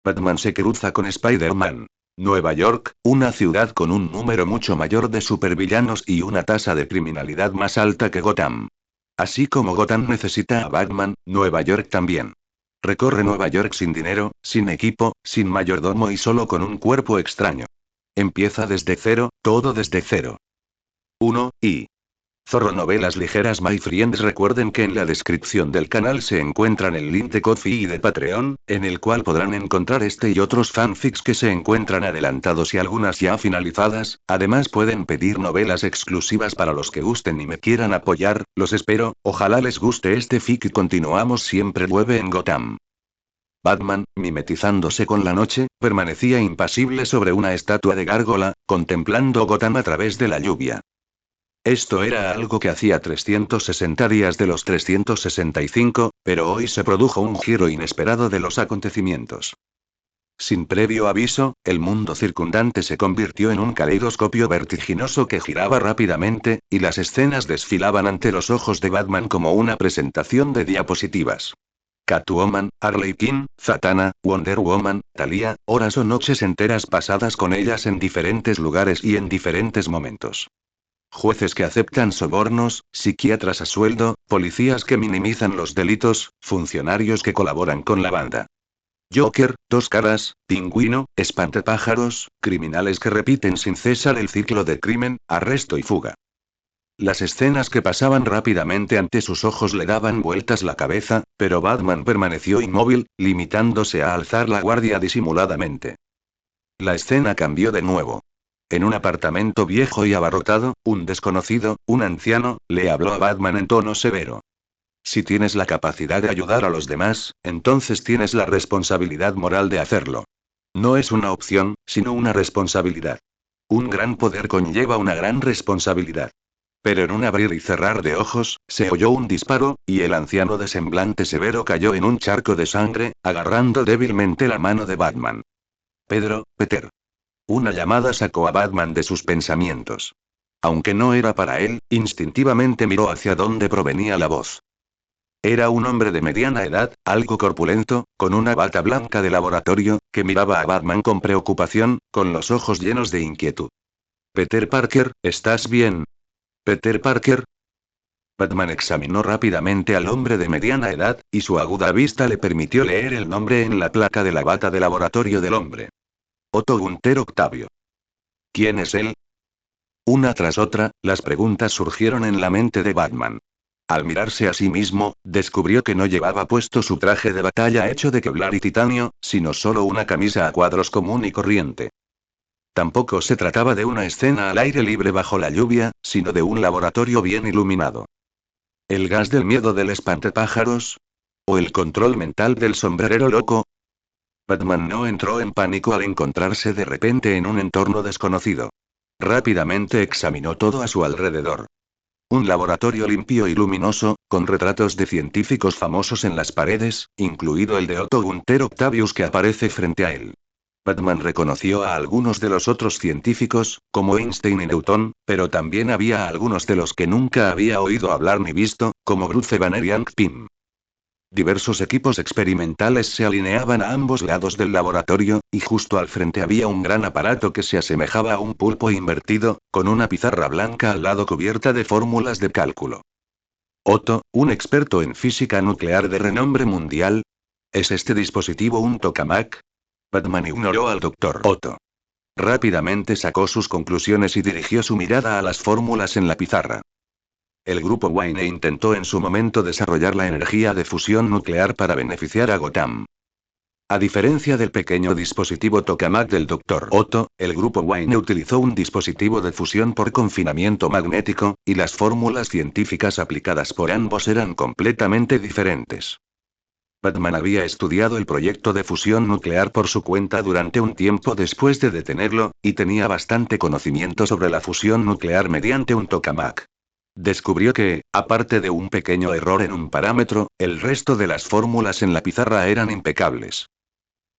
Batman se cruza con Spider-Man. Nueva York, una ciudad con un número mucho mayor de supervillanos y una tasa de criminalidad más alta que Gotham. Así como Gotham necesita a Batman, Nueva York también. Recorre Nueva York sin dinero, sin equipo, sin mayordomo y solo con un cuerpo extraño. Empieza desde cero, todo desde cero. 1. Zorro Novelas Ligeras. My Friends, recuerden que en la descripción del canal se encuentran el link de Ko-fi y de Patreon, en el cual podrán encontrar este y otros fanfics que se encuentran adelantados y algunas ya finalizadas. Además pueden pedir novelas exclusivas para los que gusten y me quieran apoyar. Los espero, ojalá les guste este fic y continuamos siempre. 9 en Gotham. Batman, mimetizándose con la noche, permanecía impasible sobre una estatua de gárgola, contemplando Gotham a través de la lluvia. Esto era algo que hacía 360 días de los 365, pero hoy se produjo un giro inesperado de los acontecimientos. Sin previo aviso, el mundo circundante se convirtió en un caleidoscopio vertiginoso que giraba rápidamente, y las escenas desfilaban ante los ojos de Batman como una presentación de diapositivas. Catwoman, Harley Quinn, Zatanna, Wonder Woman, Talia, horas o noches enteras pasadas con ellas en diferentes lugares y en diferentes momentos. Jueces que aceptan sobornos, psiquiatras a sueldo, policías que minimizan los delitos, funcionarios que colaboran con la banda. Joker, Dos Caras, Pingüino, Espantapájaros, criminales que repiten sin cesar el ciclo de crimen, arresto y fuga. Las escenas que pasaban rápidamente ante sus ojos le daban vueltas la cabeza, pero Batman permaneció inmóvil, limitándose a alzar la guardia disimuladamente. La escena cambió de nuevo. En un apartamento viejo y abarrotado, un desconocido, un anciano, le habló a Batman en tono severo. Si tienes la capacidad de ayudar a los demás, entonces tienes la responsabilidad moral de hacerlo. No es una opción, sino una responsabilidad. Un gran poder conlleva una gran responsabilidad. Pero en un abrir y cerrar de ojos, se oyó un disparo, y el anciano de semblante severo cayó en un charco de sangre, agarrando débilmente la mano de Batman. Peter. Una llamada sacó a Batman de sus pensamientos. Aunque no era para él, instintivamente miró hacia donde provenía la voz. Era un hombre de mediana edad, algo corpulento, con una bata blanca de laboratorio, que miraba a Batman con preocupación, con los ojos llenos de inquietud. Peter Parker, ¿estás bien? Peter Parker. Batman examinó rápidamente al hombre de mediana edad, y su aguda vista le permitió leer el nombre en la placa de la bata de laboratorio del hombre. Otto Gunter Octavio. ¿Quién es él? Una tras otra, las preguntas surgieron en la mente de Batman. Al mirarse a sí mismo, descubrió que no llevaba puesto su traje de batalla hecho de Kevlar y titanio, sino solo una camisa a cuadros común y corriente. Tampoco se trataba de una escena al aire libre bajo la lluvia, sino de un laboratorio bien iluminado. ¿El gas del miedo del espantapájaros? ¿O el control mental del sombrerero loco? Batman no entró en pánico al encontrarse de repente en un entorno desconocido. Rápidamente examinó todo a su alrededor. Un laboratorio limpio y luminoso, con retratos de científicos famosos en las paredes, incluido el de Otto Gunter Octavius que aparece frente a él. Batman reconoció a algunos de los otros científicos, como Einstein y Newton, pero también había a algunos de los que nunca había oído hablar ni visto, como Bruce Banner y Hank Pym. Diversos equipos experimentales se alineaban a ambos lados del laboratorio, y justo al frente había un gran aparato que se asemejaba a un pulpo invertido, con una pizarra blanca al lado cubierta de fórmulas de cálculo. Otto, un experto en física nuclear de renombre mundial. ¿Es este dispositivo un tokamak? Batman ignoró al Dr. Otto. Rápidamente sacó sus conclusiones y dirigió su mirada a las fórmulas en la pizarra. El grupo Wayne intentó en su momento desarrollar la energía de fusión nuclear para beneficiar a Gotham. A diferencia del pequeño dispositivo tokamak del Dr. Otto, el grupo Wayne utilizó un dispositivo de fusión por confinamiento magnético, y las fórmulas científicas aplicadas por ambos eran completamente diferentes. Batman había estudiado el proyecto de fusión nuclear por su cuenta durante un tiempo después de detenerlo, y tenía bastante conocimiento sobre la fusión nuclear mediante un tokamak. Descubrió que, aparte de un pequeño error en un parámetro, el resto de las fórmulas en la pizarra eran impecables.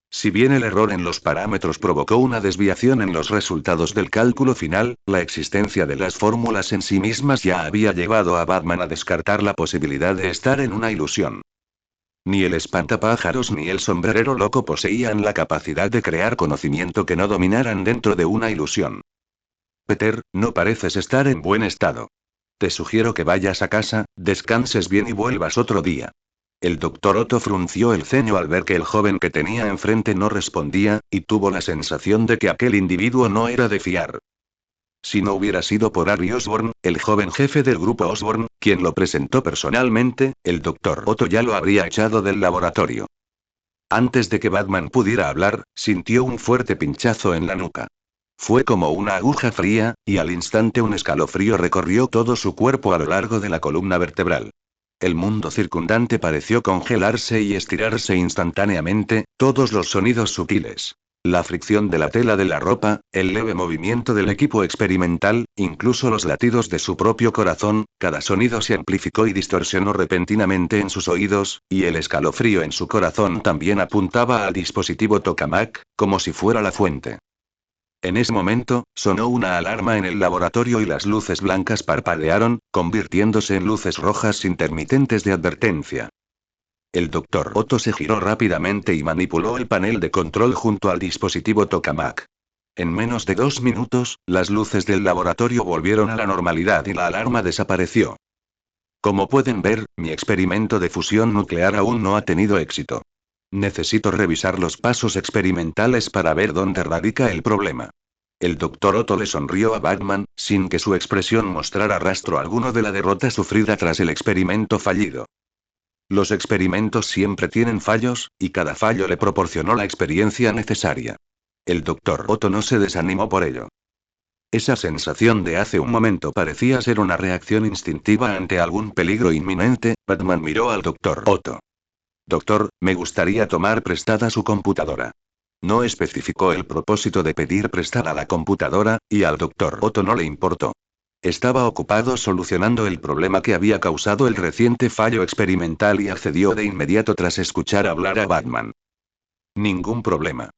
Si bien el error en los parámetros provocó una desviación en los resultados del cálculo final, la existencia de las fórmulas en sí mismas ya había llevado a Batman a descartar la posibilidad de estar en una ilusión. Ni el espantapájaros ni el sombrerero loco poseían la capacidad de crear conocimiento que no dominaran dentro de una ilusión. Peter, no pareces estar en buen estado. Te sugiero que vayas a casa, descanses bien y vuelvas otro día. El doctor Otto frunció el ceño al ver que el joven que tenía enfrente no respondía, y tuvo la sensación de que aquel individuo no era de fiar. Si no hubiera sido por Harry Osborn, el joven jefe del grupo Osborn, quien lo presentó personalmente, el doctor Otto ya lo habría echado del laboratorio. Antes de que Batman pudiera hablar, sintió un fuerte pinchazo en la nuca. Fue como una aguja fría, y al instante un escalofrío recorrió todo su cuerpo a lo largo de la columna vertebral. El mundo circundante pareció congelarse y estirarse instantáneamente, todos los sonidos sutiles. La fricción de la tela de la ropa, el leve movimiento del equipo experimental, incluso los latidos de su propio corazón, cada sonido se amplificó y distorsionó repentinamente en sus oídos, y el escalofrío en su corazón también apuntaba al dispositivo Tokamak, como si fuera la fuente. En ese momento, sonó una alarma en el laboratorio y las luces blancas parpadearon, convirtiéndose en luces rojas intermitentes de advertencia. El doctor Otto se giró rápidamente y manipuló el panel de control junto al dispositivo Tokamak. En menos de 2 minutos, las luces del laboratorio volvieron a la normalidad y la alarma desapareció. Como pueden ver, mi experimento de fusión nuclear aún no ha tenido éxito. Necesito revisar los pasos experimentales para ver dónde radica el problema. El doctor Otto le sonrió a Batman, sin que su expresión mostrara rastro alguno de la derrota sufrida tras el experimento fallido. Los experimentos siempre tienen fallos, y cada fallo le proporcionó la experiencia necesaria. El doctor Otto no se desanimó por ello. Esa sensación de hace un momento parecía ser una reacción instintiva ante algún peligro inminente. Batman miró al doctor Otto. Doctor, me gustaría tomar prestada su computadora. No especificó el propósito de pedir prestada la computadora, y al doctor Otto no le importó. Estaba ocupado solucionando el problema que había causado el reciente fallo experimental y accedió de inmediato tras escuchar hablar a Batman. Ningún problema.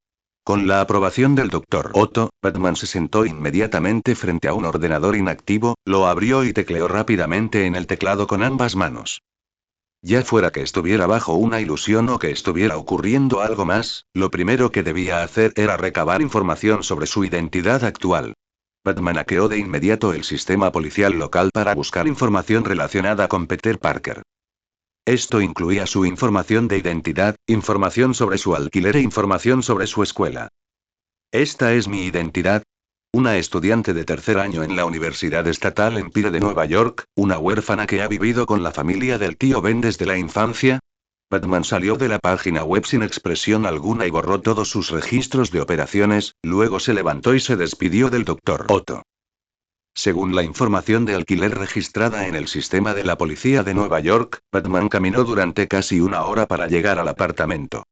Con la aprobación del doctor Otto, Batman se sentó inmediatamente frente a un ordenador inactivo, lo abrió y tecleó rápidamente en el teclado con ambas manos. Ya fuera que estuviera bajo una ilusión o que estuviera ocurriendo algo más, lo primero que debía hacer era recabar información sobre su identidad actual. Batman hackeó de inmediato el sistema policial local para buscar información relacionada con Peter Parker. Esto incluía su información de identidad, información sobre su alquiler e información sobre su escuela. Esta es mi identidad. Una estudiante de tercer año en la Universidad Estatal Empire de Nueva York, una huérfana que ha vivido con la familia del tío Ben desde la infancia. Batman salió de la página web sin expresión alguna y borró todos sus registros de operaciones, luego se levantó y se despidió del doctor Otto. Según la información de alquiler registrada en el sistema de la policía de Nueva York, Batman caminó durante casi una hora para llegar al apartamento.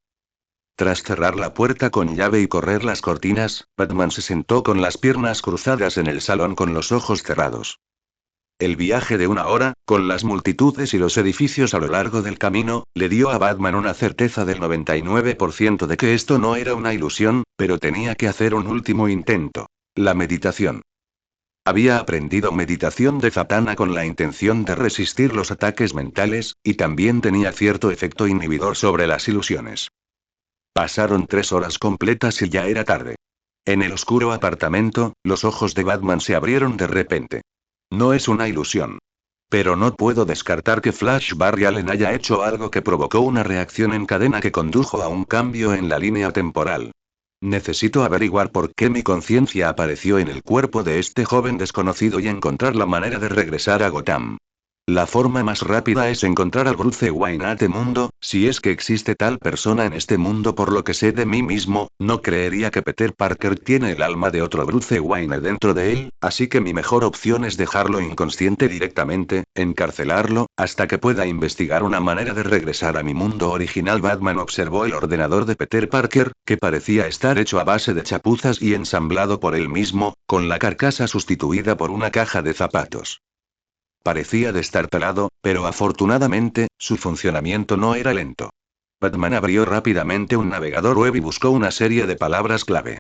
Tras cerrar la puerta con llave y correr las cortinas, Batman se sentó con las piernas cruzadas en el salón con los ojos cerrados. El viaje de una hora, con las multitudes y los edificios a lo largo del camino, le dio a Batman una certeza del 99% de que esto no era una ilusión, pero tenía que hacer un último intento. La meditación. Había aprendido meditación de Zatanna con la intención de resistir los ataques mentales, y también tenía cierto efecto inhibidor sobre las ilusiones. Pasaron 3 horas completas y ya era tarde. En el oscuro apartamento, los ojos de Batman se abrieron de repente. No es una ilusión. Pero no puedo descartar que Flash Barry Allen haya hecho algo que provocó una reacción en cadena que condujo a un cambio en la línea temporal. Necesito averiguar por qué mi conciencia apareció en el cuerpo de este joven desconocido y encontrar la manera de regresar a Gotham. La forma más rápida es encontrar al Bruce Wayne a este mundo, si es que existe tal persona en este mundo. Por lo que sé de mí mismo, no creería que Peter Parker tiene el alma de otro Bruce Wayne dentro de él, así que mi mejor opción es dejarlo inconsciente directamente, encarcelarlo, hasta que pueda investigar una manera de regresar a mi mundo original. Batman observó el ordenador de Peter Parker, que parecía estar hecho a base de chapuzas y ensamblado por él mismo, con la carcasa sustituida por una caja de zapatos. Parecía destartalado, pero afortunadamente, su funcionamiento no era lento. Batman abrió rápidamente un navegador web y buscó una serie de palabras clave.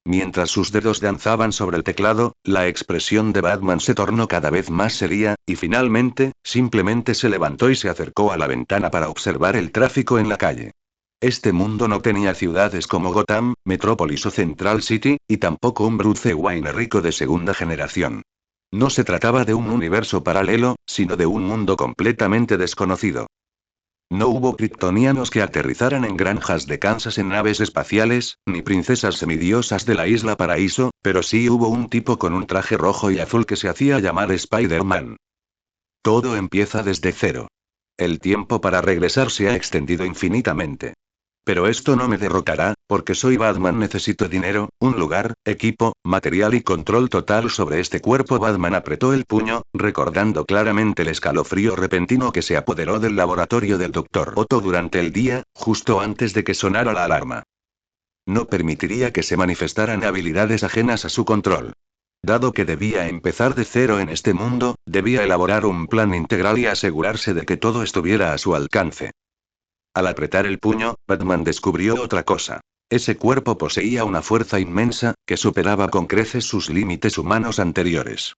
Mientras sus dedos danzaban sobre el teclado, la expresión de Batman se tornó cada vez más seria, y finalmente, simplemente se levantó y se acercó a la ventana para observar el tráfico en la calle. Este mundo no tenía ciudades como Gotham, Metrópolis o Central City, y tampoco un Bruce Wayne rico de segunda generación. No se trataba de un universo paralelo, sino de un mundo completamente desconocido. No hubo kryptonianos que aterrizaran en granjas de Kansas en naves espaciales, ni princesas semidiosas de la isla Paraíso, pero sí hubo un tipo con un traje rojo y azul que se hacía llamar Spider-Man. Todo empieza desde cero. El tiempo para regresar se ha extendido infinitamente. Pero esto no me derrotará, porque soy Batman. Necesito dinero, un lugar, equipo, material y control total sobre este cuerpo. Batman apretó el puño, recordando claramente el escalofrío repentino que se apoderó del laboratorio del Dr. Otto durante el día, justo antes de que sonara la alarma. No permitiría que se manifestaran habilidades ajenas a su control. Dado que debía empezar de cero en este mundo, debía elaborar un plan integral y asegurarse de que todo estuviera a su alcance. Al apretar el puño, Batman descubrió otra cosa. Ese cuerpo poseía una fuerza inmensa, que superaba con creces sus límites humanos anteriores.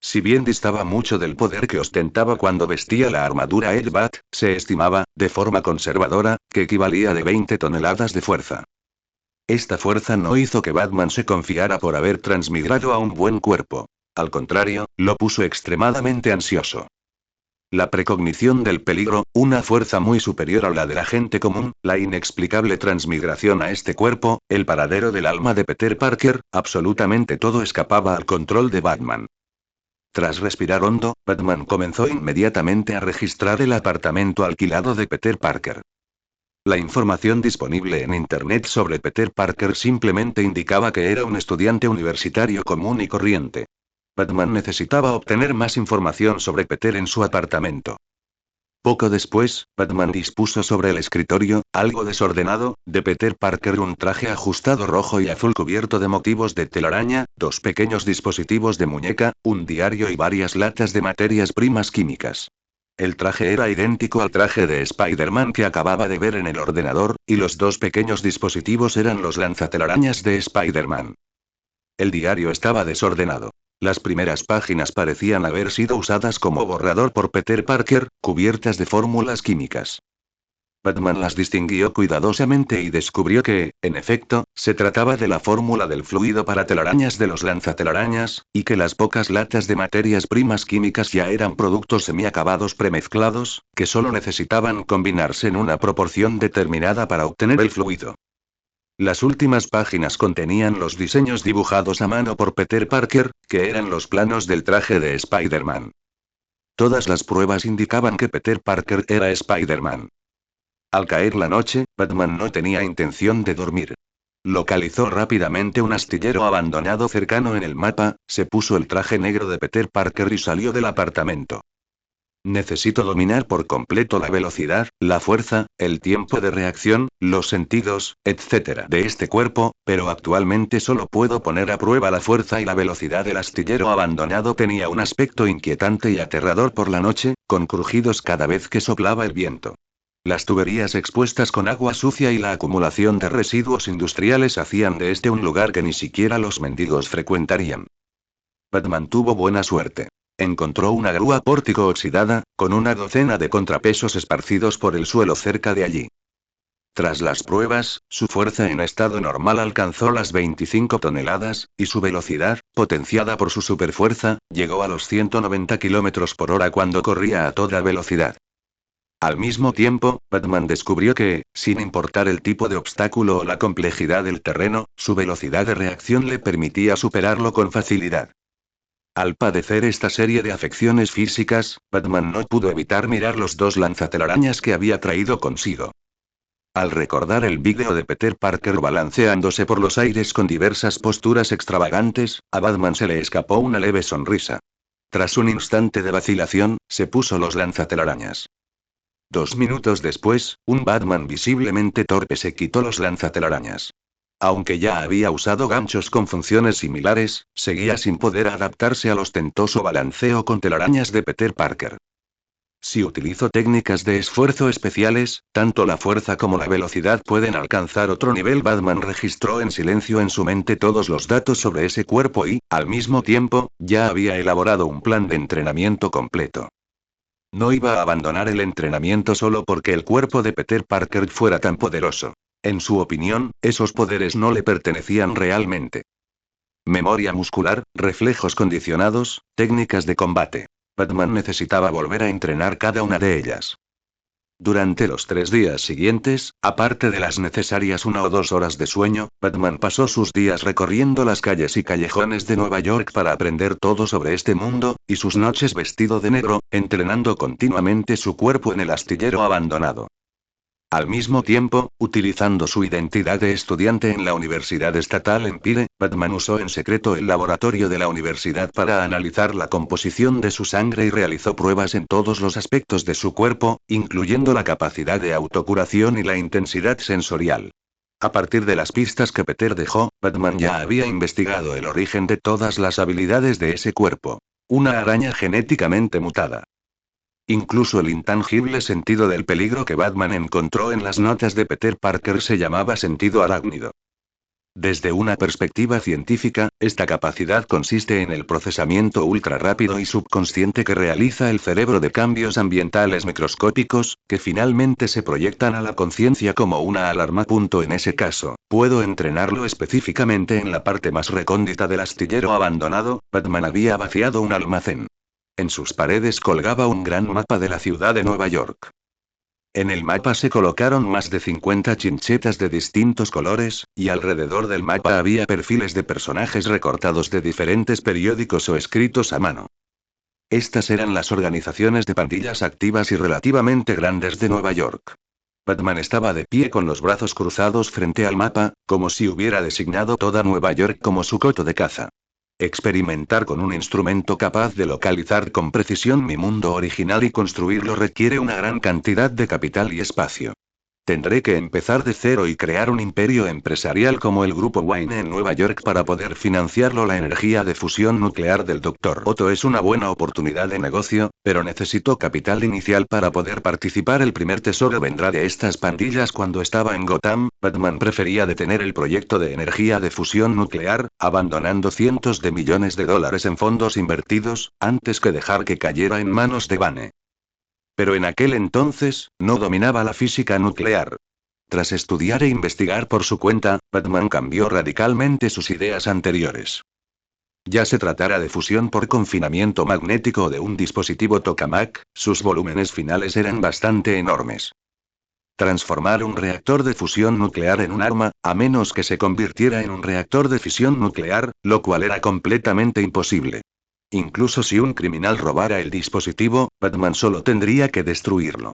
Si bien distaba mucho del poder que ostentaba cuando vestía la armadura Hellbat, se estimaba, de forma conservadora, que equivalía de 20 toneladas de fuerza. Esta fuerza no hizo que Batman se confiara por haber transmigrado a un buen cuerpo. Al contrario, lo puso extremadamente ansioso. La precognición del peligro, una fuerza muy superior a la de la gente común, la inexplicable transmigración a este cuerpo, el paradero del alma de Peter Parker, absolutamente todo escapaba al control de Batman. Tras respirar hondo, Batman comenzó inmediatamente a registrar el apartamento alquilado de Peter Parker. La información disponible en Internet sobre Peter Parker simplemente indicaba que era un estudiante universitario común y corriente. Batman necesitaba obtener más información sobre Peter en su apartamento. Poco después, Batman dispuso sobre el escritorio, algo desordenado, de Peter Parker un traje ajustado rojo y azul cubierto de motivos de telaraña, dos pequeños dispositivos de muñeca, un diario y varias latas de materias primas químicas. El traje era idéntico al traje de Spider-Man que acababa de ver en el ordenador, y los dos pequeños dispositivos eran los lanzatelarañas de Spider-Man. El diario estaba desordenado. Las primeras páginas parecían haber sido usadas como borrador por Peter Parker, cubiertas de fórmulas químicas. Batman las distinguió cuidadosamente y descubrió que, en efecto, se trataba de la fórmula del fluido para telarañas de los lanzatelarañas, y que las pocas latas de materias primas químicas ya eran productos semiacabados premezclados, que solo necesitaban combinarse en una proporción determinada para obtener el fluido. Las últimas páginas contenían los diseños dibujados a mano por Peter Parker, que eran los planos del traje de Spider-Man. Todas las pruebas indicaban que Peter Parker era Spider-Man. Al caer la noche, Batman no tenía intención de dormir. Localizó rápidamente un astillero abandonado cercano en el mapa, se puso el traje negro de Peter Parker y salió del apartamento. Necesito dominar por completo la velocidad, la fuerza, el tiempo de reacción, los sentidos, etc. de este cuerpo, pero actualmente solo puedo poner a prueba la fuerza y la velocidad. El astillero abandonado tenía un aspecto inquietante y aterrador por la noche, con crujidos cada vez que soplaba el viento. Las tuberías expuestas con agua sucia y la acumulación de residuos industriales hacían de este un lugar que ni siquiera los mendigos frecuentarían. Batman tuvo buena suerte. Encontró una grúa pórtico oxidada, con una docena de contrapesos esparcidos por el suelo cerca de allí. Tras las pruebas, su fuerza en estado normal alcanzó las 25 toneladas, y su velocidad, potenciada por su superfuerza, llegó a los 190 km por hora cuando corría a toda velocidad. Al mismo tiempo, Batman descubrió que, sin importar el tipo de obstáculo o la complejidad del terreno, su velocidad de reacción le permitía superarlo con facilidad. Al padecer esta serie de afecciones físicas, Batman no pudo evitar mirar los dos lanzatelarañas que había traído consigo. Al recordar el vídeo de Peter Parker balanceándose por los aires con diversas posturas extravagantes, a Batman se le escapó una leve sonrisa. Tras un instante de vacilación, se puso los lanzatelarañas. 2 minutos después, un Batman visiblemente torpe se quitó los lanzatelarañas. Aunque ya había usado ganchos con funciones similares, seguía sin poder adaptarse al ostentoso balanceo con telarañas de Peter Parker. Si utilizo técnicas de esfuerzo especiales, tanto la fuerza como la velocidad pueden alcanzar otro nivel. Batman registró en silencio en su mente todos los datos sobre ese cuerpo y, al mismo tiempo, ya había elaborado un plan de entrenamiento completo. No iba a abandonar el entrenamiento solo porque el cuerpo de Peter Parker fuera tan poderoso. En su opinión, esos poderes no le pertenecían realmente. Memoria muscular, reflejos condicionados, técnicas de combate. Batman necesitaba volver a entrenar cada una de ellas. Durante los 3 días siguientes, aparte de las necesarias 1 o 2 horas de sueño, Batman pasó sus días recorriendo las calles y callejones de Nueva York para aprender todo sobre este mundo, y sus noches vestido de negro, entrenando continuamente su cuerpo en el astillero abandonado. Al mismo tiempo, utilizando su identidad de estudiante en la Universidad Estatal Empire, Batman usó en secreto el laboratorio de la universidad para analizar la composición de su sangre y realizó pruebas en todos los aspectos de su cuerpo, incluyendo la capacidad de autocuración y la intensidad sensorial. A partir de las pistas que Peter dejó, Batman ya había investigado el origen de todas las habilidades de ese cuerpo. Una araña genéticamente mutada. Incluso el intangible sentido del peligro que Batman encontró en las notas de Peter Parker se llamaba sentido arácnido. Desde una perspectiva científica, esta capacidad consiste en el procesamiento ultra rápido y subconsciente que realiza el cerebro de cambios ambientales microscópicos, que finalmente se proyectan a la conciencia como una alarma. En ese caso, puedo entrenarlo específicamente en la parte más recóndita del astillero abandonado. Batman había vaciado un almacén. En sus paredes colgaba un gran mapa de la ciudad de Nueva York. En el mapa se colocaron más de 50 chinchetas de distintos colores, y alrededor del mapa había perfiles de personajes recortados de diferentes periódicos o escritos a mano. Estas eran las organizaciones de pandillas activas y relativamente grandes de Nueva York. Batman estaba de pie con los brazos cruzados frente al mapa, como si hubiera designado toda Nueva York como su coto de caza. Experimentar con un instrumento capaz de localizar con precisión mi mundo original y construirlo requiere una gran cantidad de capital y espacio. Tendré que empezar de cero y crear un imperio empresarial como el Grupo Wayne en Nueva York para poder financiarlo. La energía de fusión nuclear del Dr. Otto es una buena oportunidad de negocio, pero necesito capital inicial para poder participar. El primer tesoro vendrá de estas pandillas. Cuando estaba en Gotham, Batman prefería detener el proyecto de energía de fusión nuclear, abandonando cientos de millones de dólares en fondos invertidos, antes que dejar que cayera en manos de Bane. Pero en aquel entonces, no dominaba la física nuclear. Tras estudiar e investigar por su cuenta, Batman cambió radicalmente sus ideas anteriores. Ya se tratara de fusión por confinamiento magnético o de un dispositivo tokamak, sus volúmenes finales eran bastante enormes. Transformar un reactor de fusión nuclear en un arma, a menos que se convirtiera en un reactor de fisión nuclear, lo cual era completamente imposible. Incluso si un criminal robara el dispositivo, Batman solo tendría que destruirlo.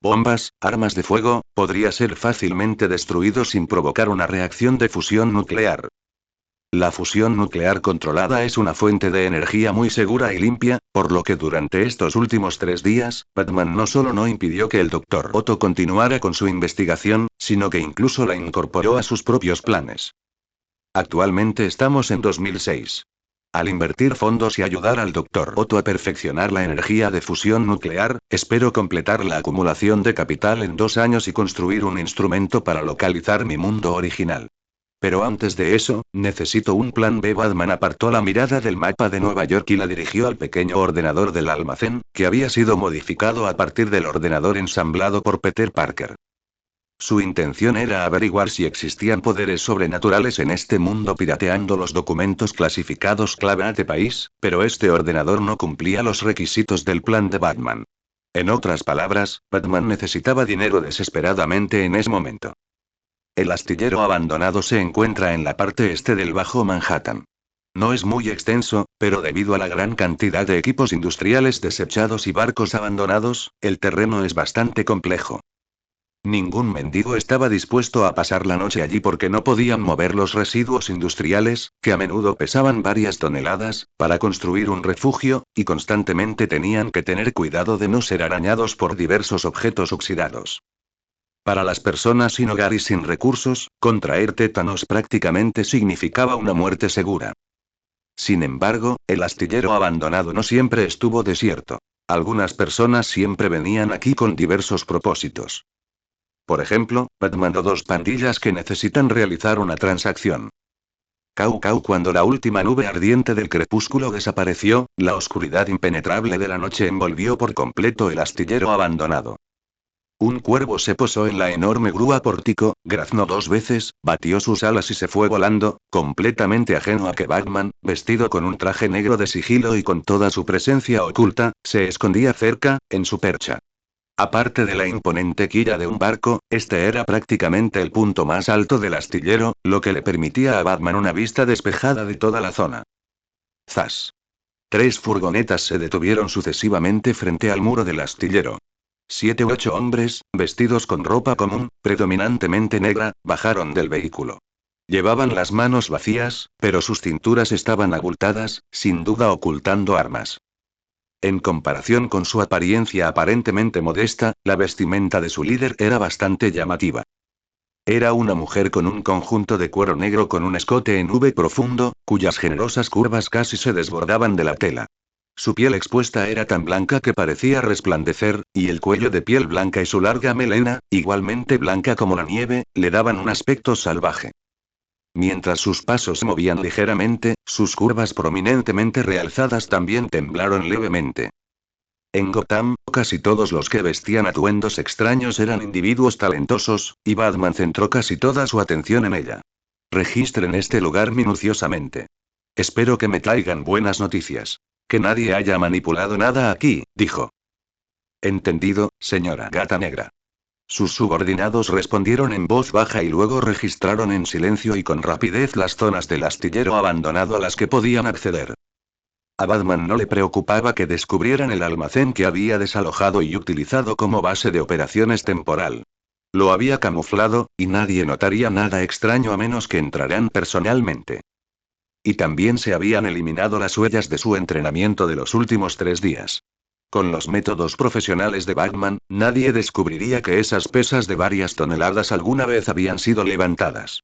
Bombas, armas de fuego, podría ser fácilmente destruido sin provocar una reacción de fusión nuclear. La fusión nuclear controlada es una fuente de energía muy segura y limpia, por lo que durante estos últimos 3 días, Batman no solo no impidió que el Dr. Otto continuara con su investigación, sino que incluso la incorporó a sus propios planes. Actualmente estamos en 2006. Al invertir fondos y ayudar al Dr. Otto a perfeccionar la energía de fusión nuclear, espero completar la acumulación de capital en 2 años y construir un instrumento para localizar mi mundo original. Pero antes de eso, necesito un plan B. Batman apartó la mirada del mapa de Nueva York y la dirigió al pequeño ordenador del almacén, que había sido modificado a partir del ordenador ensamblado por Peter Parker. Su intención era averiguar si existían poderes sobrenaturales en este mundo pirateando los documentos clasificados clave de país, pero este ordenador no cumplía los requisitos del plan de Batman. En otras palabras, Batman necesitaba dinero desesperadamente en ese momento. El astillero abandonado se encuentra en la parte este del Bajo Manhattan. No es muy extenso, pero debido a la gran cantidad de equipos industriales desechados y barcos abandonados, el terreno es bastante complejo. Ningún mendigo estaba dispuesto a pasar la noche allí porque no podían mover los residuos industriales, que a menudo pesaban varias toneladas, para construir un refugio, y constantemente tenían que tener cuidado de no ser arañados por diversos objetos oxidados. Para las personas sin hogar y sin recursos, contraer tétanos prácticamente significaba una muerte segura. Sin embargo, el astillero abandonado no siempre estuvo desierto. Algunas personas siempre venían aquí con diversos propósitos. Por ejemplo, Batman o dos pandillas que necesitan realizar una transacción. Cau cau cuando la última nube ardiente del crepúsculo desapareció, la oscuridad impenetrable de la noche envolvió por completo el astillero abandonado. Un cuervo se posó en la enorme grúa pórtico, graznó 2 veces, batió sus alas y se fue volando, completamente ajeno a que Batman, vestido con un traje negro de sigilo y con toda su presencia oculta, se escondía cerca, en su percha. Aparte de la imponente quilla de un barco, este era prácticamente el punto más alto del astillero, lo que le permitía a Batman una vista despejada de toda la zona. ¡Zas! 3 furgonetas se detuvieron sucesivamente frente al muro del astillero. 7 u 8 hombres, vestidos con ropa común, predominantemente negra, bajaron del vehículo. Llevaban las manos vacías, pero sus cinturas estaban abultadas, sin duda ocultando armas. En comparación con su apariencia aparentemente modesta, la vestimenta de su líder era bastante llamativa. Era una mujer con un conjunto de cuero negro con un escote en V profundo, cuyas generosas curvas casi se desbordaban de la tela. Su piel expuesta era tan blanca que parecía resplandecer, y el cuello de piel blanca y su larga melena, igualmente blanca como la nieve, le daban un aspecto salvaje. Mientras sus pasos se movían ligeramente, sus curvas prominentemente realzadas también temblaron levemente. En Gotham, casi todos los que vestían atuendos extraños eran individuos talentosos, y Batman centró casi toda su atención en ella. Registren este lugar minuciosamente. Espero que me traigan buenas noticias. Que nadie haya manipulado nada aquí, dijo. Entendido, señora Gata Negra. Sus subordinados respondieron en voz baja y luego registraron en silencio y con rapidez las zonas del astillero abandonado a las que podían acceder. A Batman no le preocupaba que descubrieran el almacén que había desalojado y utilizado como base de operaciones temporal. Lo había camuflado, y nadie notaría nada extraño a menos que entraran personalmente. Y también se habían eliminado las huellas de su entrenamiento de los últimos 3 días. Con los métodos profesionales de Batman, nadie descubriría que esas pesas de varias toneladas alguna vez habían sido levantadas.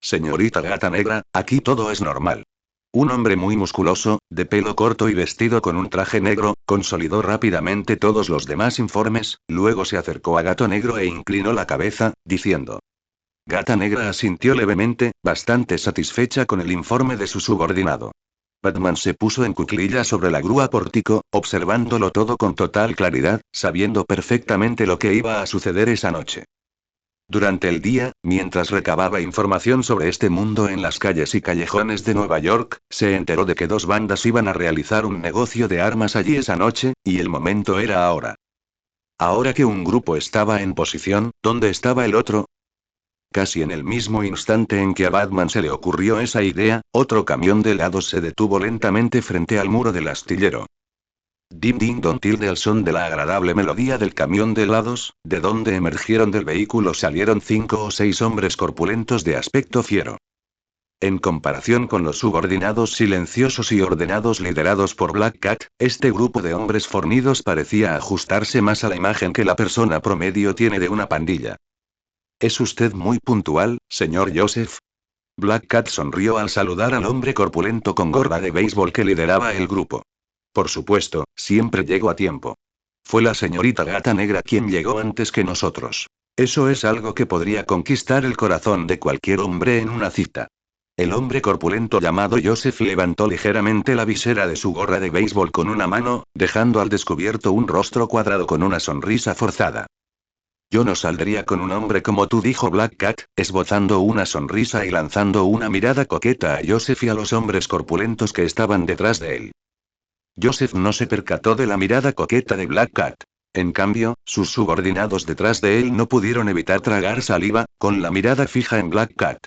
Señorita Gata Negra, aquí todo es normal. Un hombre muy musculoso, de pelo corto y vestido con un traje negro, consolidó rápidamente todos los demás informes, luego se acercó a Gato Negro e inclinó la cabeza, diciendo. Gata Negra asintió levemente, bastante satisfecha con el informe de su subordinado. Batman se puso en cuclillas sobre la grúa pórtico, observándolo todo con total claridad, sabiendo perfectamente lo que iba a suceder esa noche. Durante el día, mientras recababa información sobre este mundo en las calles y callejones de Nueva York, se enteró de que 2 bandas iban a realizar un negocio de armas allí esa noche, y el momento era ahora. Ahora que un grupo estaba en posición, ¿dónde estaba el otro? Casi en el mismo instante en que a Batman se le ocurrió esa idea, otro camión de helados se detuvo lentamente frente al muro del astillero. Dim dim don tilde al son de la agradable melodía del camión de helados, de donde emergieron del vehículo salieron 5 o 6 hombres corpulentos de aspecto fiero. En comparación con los subordinados silenciosos y ordenados liderados por Black Cat, este grupo de hombres fornidos parecía ajustarse más a la imagen que la persona promedio tiene de una pandilla. ¿Es usted muy puntual, señor Joseph? Black Cat sonrió al saludar al hombre corpulento con gorra de béisbol que lideraba el grupo. Por supuesto, siempre llego a tiempo. Fue la señorita Gata Negra quien llegó antes que nosotros. Eso es algo que podría conquistar el corazón de cualquier hombre en una cita. El hombre corpulento llamado Joseph levantó ligeramente la visera de su gorra de béisbol con una mano, dejando al descubierto un rostro cuadrado con una sonrisa forzada. Yo no saldría con un hombre como tú, dijo Black Cat, esbozando una sonrisa y lanzando una mirada coqueta a Joseph y a los hombres corpulentos que estaban detrás de él. Joseph no se percató de la mirada coqueta de Black Cat. En cambio, sus subordinados detrás de él no pudieron evitar tragar saliva, con la mirada fija en Black Cat.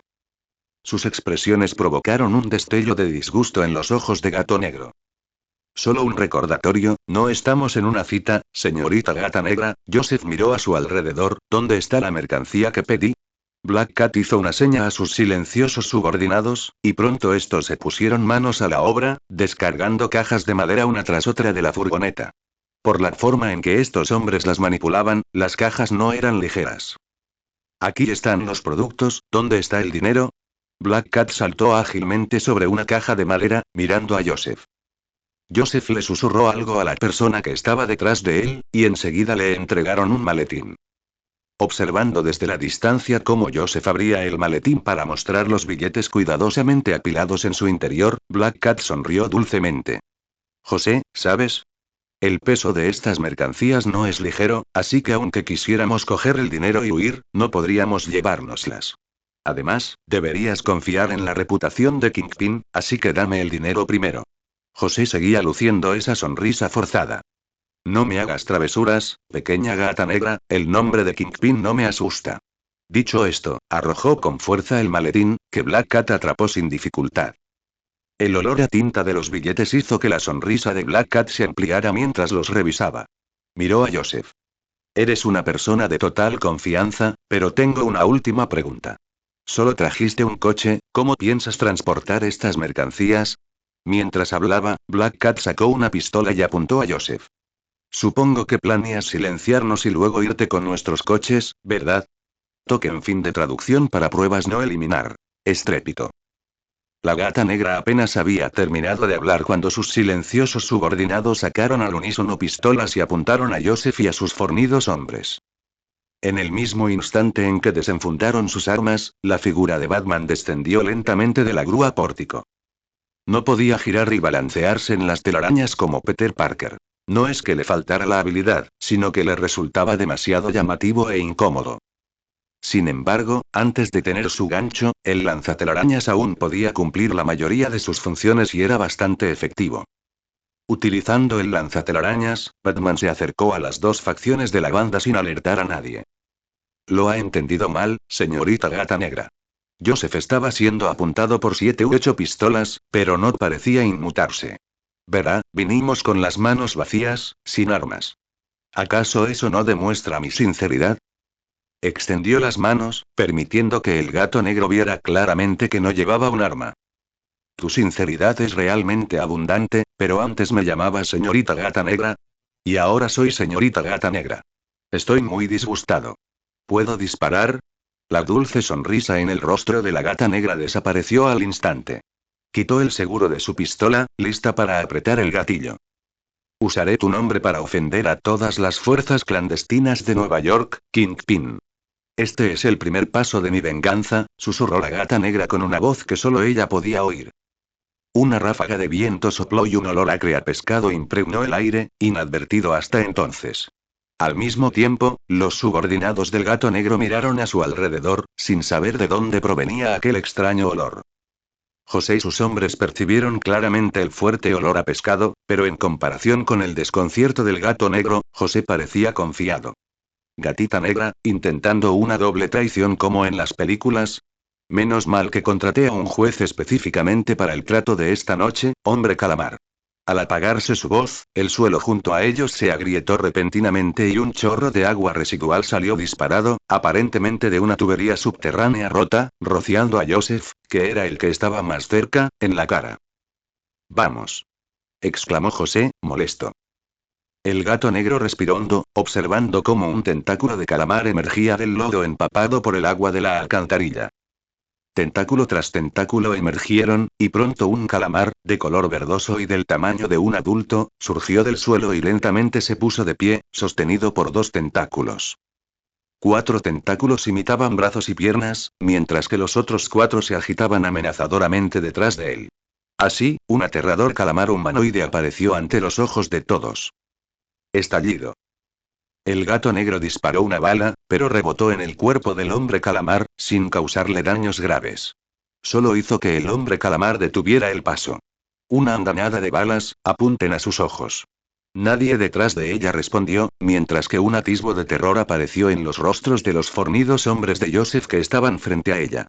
Sus expresiones provocaron un destello de disgusto en los ojos de Gato Negro. Solo un recordatorio, no estamos en una cita, señorita Gata Negra. Joseph miró a su alrededor, ¿dónde está la mercancía que pedí? Black Cat hizo una seña a sus silenciosos subordinados, y pronto estos se pusieron manos a la obra, descargando cajas de madera una tras otra de la furgoneta. Por la forma en que estos hombres las manipulaban, las cajas no eran ligeras. Aquí están los productos, ¿dónde está el dinero? Black Cat saltó ágilmente sobre una caja de madera, mirando a Joseph. Joseph le susurró algo a la persona que estaba detrás de él, y enseguida le entregaron un maletín. Observando desde la distancia cómo Joseph abría el maletín para mostrar los billetes cuidadosamente apilados en su interior, Black Cat sonrió dulcemente. José, ¿sabes? El peso de estas mercancías no es ligero, así que aunque quisiéramos coger el dinero y huir, no podríamos llevárnoslas. Además, deberías confiar en la reputación de Kingpin, así que dame el dinero primero. José seguía luciendo esa sonrisa forzada. No me hagas travesuras, pequeña gata negra, el nombre de Kingpin no me asusta. Dicho esto, arrojó con fuerza el maletín, que Black Cat atrapó sin dificultad. El olor a tinta de los billetes hizo que la sonrisa de Black Cat se ampliara mientras los revisaba. Miró a Joseph. Eres una persona de total confianza, pero tengo una última pregunta. Solo trajiste un coche, ¿cómo piensas transportar estas mercancías? Mientras hablaba, Black Cat sacó una pistola y apuntó a Joseph. Supongo que planeas silenciarnos y luego irte con nuestros coches, ¿verdad? Toque en fin de traducción para pruebas no eliminar. Estrépito. La gata negra apenas había terminado de hablar cuando sus silenciosos subordinados sacaron al unísono pistolas y apuntaron a Joseph y a sus fornidos hombres. En el mismo instante en que desenfundaron sus armas, la figura de Batman descendió lentamente de la grúa pórtico. No podía girar y balancearse en las telarañas como Peter Parker. No es que le faltara la habilidad, sino que le resultaba demasiado llamativo e incómodo. Sin embargo, antes de tener su gancho, el lanzatelarañas aún podía cumplir la mayoría de sus funciones y era bastante efectivo. Utilizando el lanzatelarañas, Batman se acercó a las dos facciones de la banda sin alertar a nadie. Lo ha entendido mal, señorita Gata Negra. Joseph estaba siendo apuntado por 7 u 8 pistolas, pero no parecía inmutarse. Verá, vinimos con las manos vacías, sin armas. ¿Acaso eso no demuestra mi sinceridad? Extendió las manos, permitiendo que el gato negro viera claramente que no llevaba un arma. Tu sinceridad es realmente abundante, pero antes me llamabas señorita Gata Negra. Y ahora soy señorita Gata Negra. Estoy muy disgustado. ¿Puedo disparar? La dulce sonrisa en el rostro de la gata negra desapareció al instante. Quitó el seguro de su pistola, lista para apretar el gatillo. Usaré tu nombre para ofender a todas las fuerzas clandestinas de Nueva York, Kingpin. Este es el primer paso de mi venganza, susurró la gata negra con una voz que solo ella podía oír. Una ráfaga de viento sopló y un olor acre a pescado impregnó el aire, inadvertido hasta entonces. Al mismo tiempo, los subordinados del gato negro miraron a su alrededor, sin saber de dónde provenía aquel extraño olor. José y sus hombres percibieron claramente el fuerte olor a pescado, pero en comparación con el desconcierto del gato negro, José parecía confiado. Gatita negra, intentando una doble traición como en las películas. Menos mal que contraté a un juez específicamente para el trato de esta noche, hombre calamar. Al apagarse su voz, el suelo junto a ellos se agrietó repentinamente y un chorro de agua residual salió disparado, aparentemente de una tubería subterránea rota, rociando a Joseph, que era el que estaba más cerca, en la cara. Vamos. Exclamó José, molesto. El gato negro respiró hondo, observando cómo un tentáculo de calamar emergía del lodo empapado por el agua de la alcantarilla. Tentáculo tras tentáculo emergieron, y pronto un calamar, de color verdoso y del tamaño de un adulto, surgió del suelo y lentamente se puso de pie, sostenido por 2 tentáculos. 4 tentáculos imitaban brazos y piernas, mientras que los otros 4 se agitaban amenazadoramente detrás de él. Así, un aterrador calamar humanoide apareció ante los ojos de todos. Estallido. El gato negro disparó una bala, pero rebotó en el cuerpo del hombre calamar, sin causarle daños graves. Solo hizo que el hombre calamar detuviera el paso. Una andanada de balas, apunten a sus ojos. Nadie detrás de ella respondió, mientras que un atisbo de terror apareció en los rostros de los fornidos hombres de Joseph que estaban frente a ella.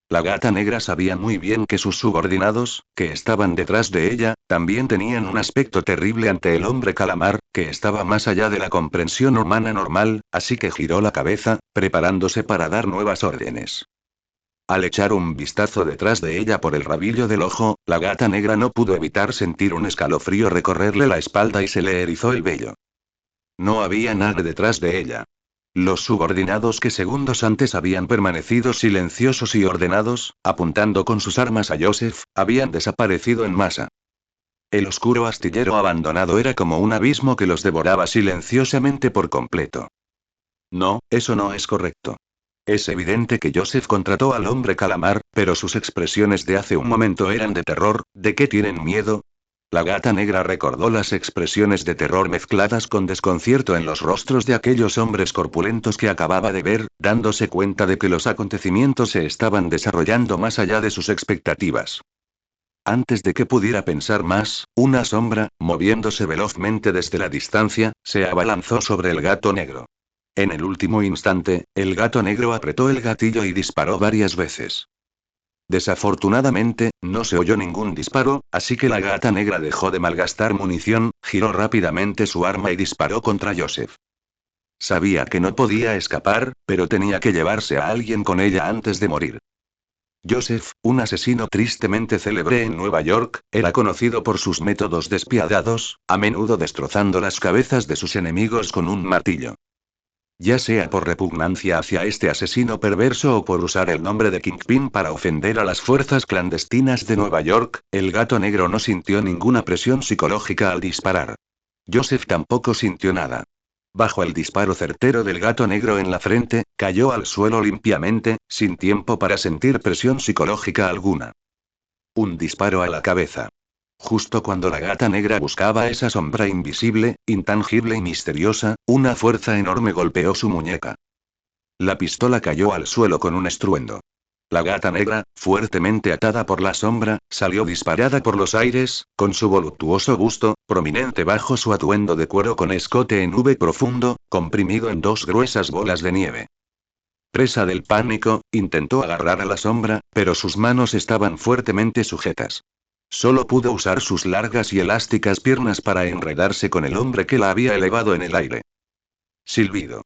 La gata negra sabía muy bien que sus subordinados, que estaban detrás de ella, también tenían un aspecto terrible ante el hombre calamar, que estaba más allá de la comprensión humana normal, así que giró la cabeza, preparándose para dar nuevas órdenes. Al echar un vistazo detrás de ella por el rabillo del ojo, la gata negra no pudo evitar sentir un escalofrío recorrerle la espalda y se le erizó el vello. No había nadie detrás de ella. Los subordinados que segundos antes habían permanecido silenciosos y ordenados, apuntando con sus armas a Joseph, habían desaparecido en masa. El oscuro astillero abandonado era como un abismo que los devoraba silenciosamente por completo. No, eso no es correcto. Es evidente que Joseph contrató al hombre calamar, pero sus expresiones de hace un momento eran de terror. ¿De qué tienen miedo? La gata negra recordó las expresiones de terror mezcladas con desconcierto en los rostros de aquellos hombres corpulentos que acababa de ver, dándose cuenta de que los acontecimientos se estaban desarrollando más allá de sus expectativas. Antes de que pudiera pensar más, una sombra, moviéndose velozmente desde la distancia, se abalanzó sobre el gato negro. En el último instante, el gato negro apretó el gatillo y disparó varias veces. Desafortunadamente, no se oyó ningún disparo, así que la gata negra dejó de malgastar munición, giró rápidamente su arma y disparó contra Joseph. Sabía que no podía escapar, pero tenía que llevarse a alguien con ella antes de morir. Joseph, un asesino tristemente célebre en Nueva York, era conocido por sus métodos despiadados, a menudo destrozando las cabezas de sus enemigos con un martillo. Ya sea por repugnancia hacia este asesino perverso o por usar el nombre de Kingpin para ofender a las fuerzas clandestinas de Nueva York, el gato negro no sintió ninguna presión psicológica al disparar. Joseph tampoco sintió nada. Bajo el disparo certero del gato negro en la frente, cayó al suelo limpiamente, sin tiempo para sentir presión psicológica alguna. Un disparo a la cabeza. Justo cuando la gata negra buscaba esa sombra invisible, intangible y misteriosa, una fuerza enorme golpeó su muñeca. La pistola cayó al suelo con un estruendo. La gata negra, fuertemente atada por la sombra, salió disparada por los aires, con su voluptuoso busto, prominente bajo su atuendo de cuero con escote en V profundo, comprimido en dos gruesas bolas de nieve. Presa del pánico, intentó agarrar a la sombra, pero sus manos estaban fuertemente sujetas. Solo pudo usar sus largas y elásticas piernas para enredarse con el hombre que la había elevado en el aire. Silbido.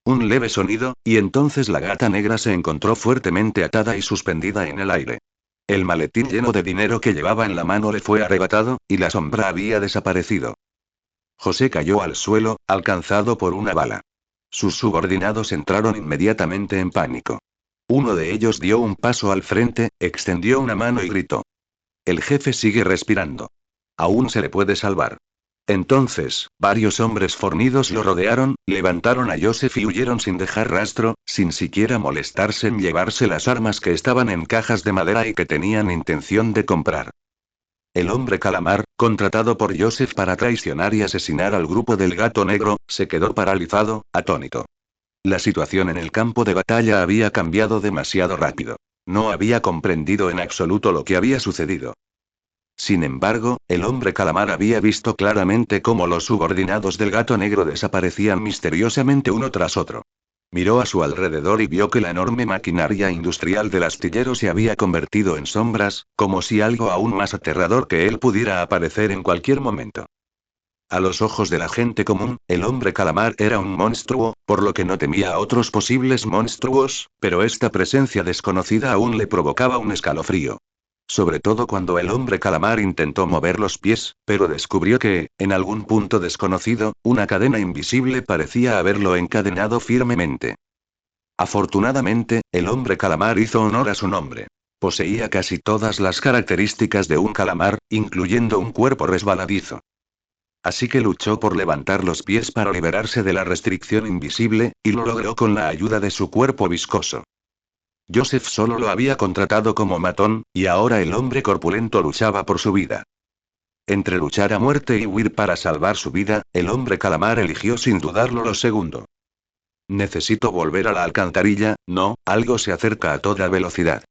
Un leve sonido, y entonces la gata negra se encontró fuertemente atada y suspendida en el aire. El maletín lleno de dinero que llevaba en la mano le fue arrebatado, y la sombra había desaparecido. José cayó al suelo, alcanzado por una bala. Sus subordinados entraron inmediatamente en pánico. Uno de ellos dio un paso al frente, extendió una mano y gritó. El jefe sigue respirando. Aún se le puede salvar. Entonces, varios hombres fornidos lo rodearon, levantaron a Joseph y huyeron sin dejar rastro, sin siquiera molestarse en llevarse las armas que estaban en cajas de madera y que tenían intención de comprar. El hombre calamar, contratado por Joseph para traicionar y asesinar al grupo del gato negro, se quedó paralizado, atónito. La situación en el campo de batalla había cambiado demasiado rápido. No había comprendido en absoluto lo que había sucedido. Sin embargo, el hombre calamar había visto claramente cómo los subordinados del gato negro desaparecían misteriosamente uno tras otro. Miró a su alrededor y vio que la enorme maquinaria industrial del astillero se había convertido en sombras, como si algo aún más aterrador que él pudiera aparecer en cualquier momento. A los ojos de la gente común, el hombre calamar era un monstruo, por lo que no temía a otros posibles monstruos, pero esta presencia desconocida aún le provocaba un escalofrío. Sobre todo cuando el hombre calamar intentó mover los pies, pero descubrió que, en algún punto desconocido, una cadena invisible parecía haberlo encadenado firmemente. Afortunadamente, el hombre calamar hizo honor a su nombre. Poseía casi todas las características de un calamar, incluyendo un cuerpo resbaladizo. Así que luchó por levantar los pies para liberarse de la restricción invisible, y lo logró con la ayuda de su cuerpo viscoso. Joseph solo lo había contratado como matón, y ahora el hombre corpulento luchaba por su vida. Entre luchar a muerte y huir para salvar su vida, el hombre calamar eligió sin dudarlo lo segundo. Necesito volver a la alcantarilla, no, algo se acerca a toda velocidad.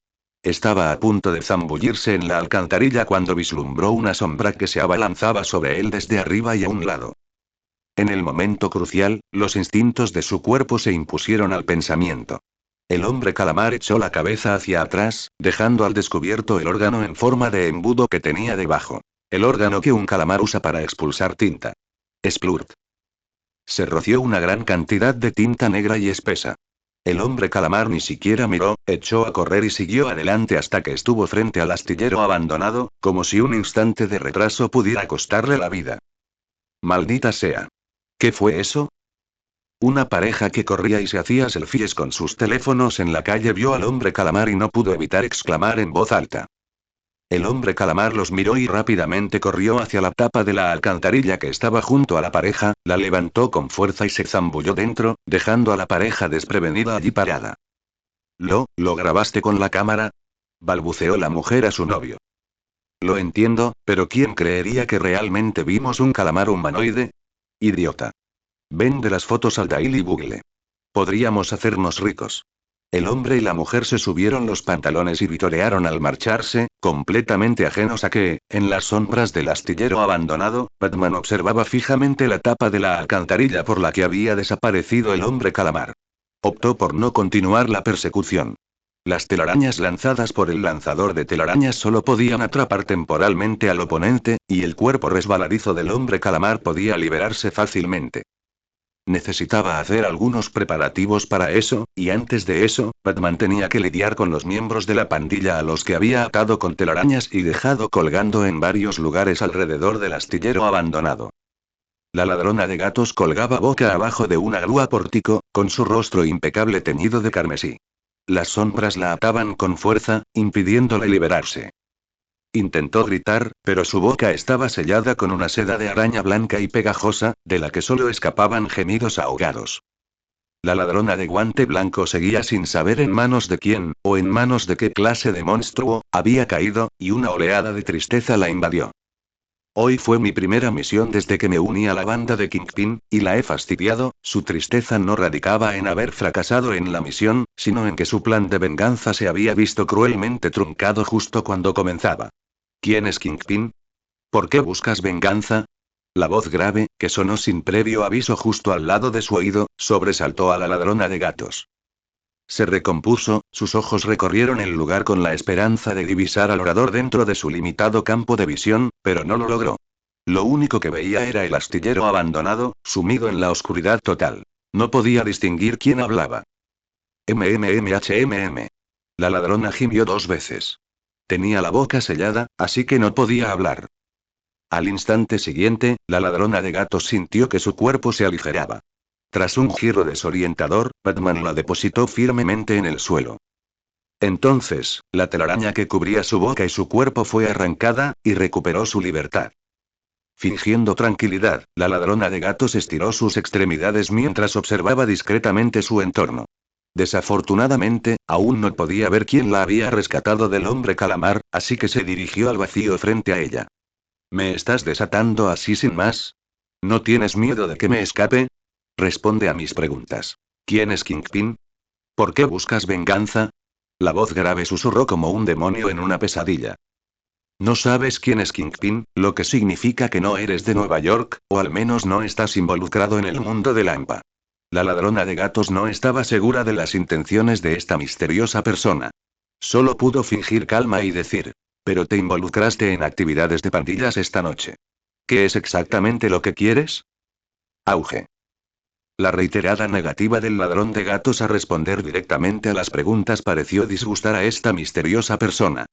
Estaba a punto de zambullirse en la alcantarilla cuando vislumbró una sombra que se abalanzaba sobre él desde arriba y a un lado. En el momento crucial, los instintos de su cuerpo se impusieron al pensamiento. El hombre calamar echó la cabeza hacia atrás, dejando al descubierto el órgano en forma de embudo que tenía debajo. El órgano que un calamar usa para expulsar tinta. Splurt. Se roció una gran cantidad de tinta negra y espesa. El hombre calamar ni siquiera miró, echó a correr y siguió adelante hasta que estuvo frente al astillero abandonado, como si un instante de retraso pudiera costarle la vida. Maldita sea. ¿Qué fue eso? Una pareja que corría y se hacía selfies con sus teléfonos en la calle vio al hombre calamar y no pudo evitar exclamar en voz alta. El hombre calamar los miró y rápidamente corrió hacia la tapa de la alcantarilla que estaba junto a la pareja, la levantó con fuerza y se zambulló dentro, dejando a la pareja desprevenida allí parada. ¿Lo grabaste con la cámara? Balbuceó la mujer a su novio. Lo entiendo, pero ¿quién creería que realmente vimos un calamar humanoide? Idiota. Vende las fotos al Daily Bugle. Podríamos hacernos ricos. El hombre y la mujer se subieron los pantalones y vitorearon al marcharse, completamente ajenos a que, en las sombras del astillero abandonado, Batman observaba fijamente la tapa de la alcantarilla por la que había desaparecido el hombre calamar. Optó por no continuar la persecución. Las telarañas lanzadas por el lanzador de telarañas solo podían atrapar temporalmente al oponente, y el cuerpo resbaladizo del hombre calamar podía liberarse fácilmente. Necesitaba hacer algunos preparativos para eso, y antes de eso, Batman tenía que lidiar con los miembros de la pandilla a los que había atado con telarañas y dejado colgando en varios lugares alrededor del astillero abandonado. La ladrona de gatos colgaba boca abajo de una grúa pórtico, con su rostro impecable teñido de carmesí. Las sombras la ataban con fuerza, impidiéndole liberarse. Intentó gritar, pero su boca estaba sellada con una seda de araña blanca y pegajosa, de la que solo escapaban gemidos ahogados. La ladrona de guante blanco seguía sin saber en manos de quién, o en manos de qué clase de monstruo, había caído, y una oleada de tristeza la invadió. Hoy fue mi primera misión desde que me uní a la banda de Kingpin, y la he fastidiado. Su tristeza no radicaba en haber fracasado en la misión, sino en que su plan de venganza se había visto cruelmente truncado justo cuando comenzaba. ¿Quién es Kingpin? ¿Por qué buscas venganza? La voz grave, que sonó sin previo aviso justo al lado de su oído, sobresaltó a la ladrona de gatos. Se recompuso, sus ojos recorrieron el lugar con la esperanza de divisar al orador dentro de su limitado campo de visión, pero no lo logró. Lo único que veía era el astillero abandonado, sumido en la oscuridad total. No podía distinguir quién hablaba. MMMHMM. La ladrona gimió 2 veces. Tenía la boca sellada, así que no podía hablar. Al instante siguiente, la ladrona de gatos sintió que su cuerpo se aligeraba. Tras un giro desorientador, Batman la depositó firmemente en el suelo. Entonces, la telaraña que cubría su boca y su cuerpo fue arrancada, y recuperó su libertad. Fingiendo tranquilidad, la ladrona de gatos estiró sus extremidades mientras observaba discretamente su entorno. Desafortunadamente, aún no podía ver quién la había rescatado del hombre calamar, así que se dirigió al vacío frente a ella. ¿Me estás desatando así sin más? ¿No tienes miedo de que me escape? Responde a mis preguntas. ¿Quién es Kingpin? ¿Por qué buscas venganza? La voz grave susurró como un demonio en una pesadilla. No sabes quién es Kingpin, lo que significa que no eres de Nueva York, o al menos no estás involucrado en el mundo de Lampa. La ladrona de gatos no estaba segura de las intenciones de esta misteriosa persona. Solo pudo fingir calma y decir: pero te involucraste en actividades de pandillas esta noche. ¿Qué es exactamente lo que quieres? Auge. La reiterada negativa del ladrón de gatos a responder directamente a las preguntas pareció disgustar a esta misteriosa persona.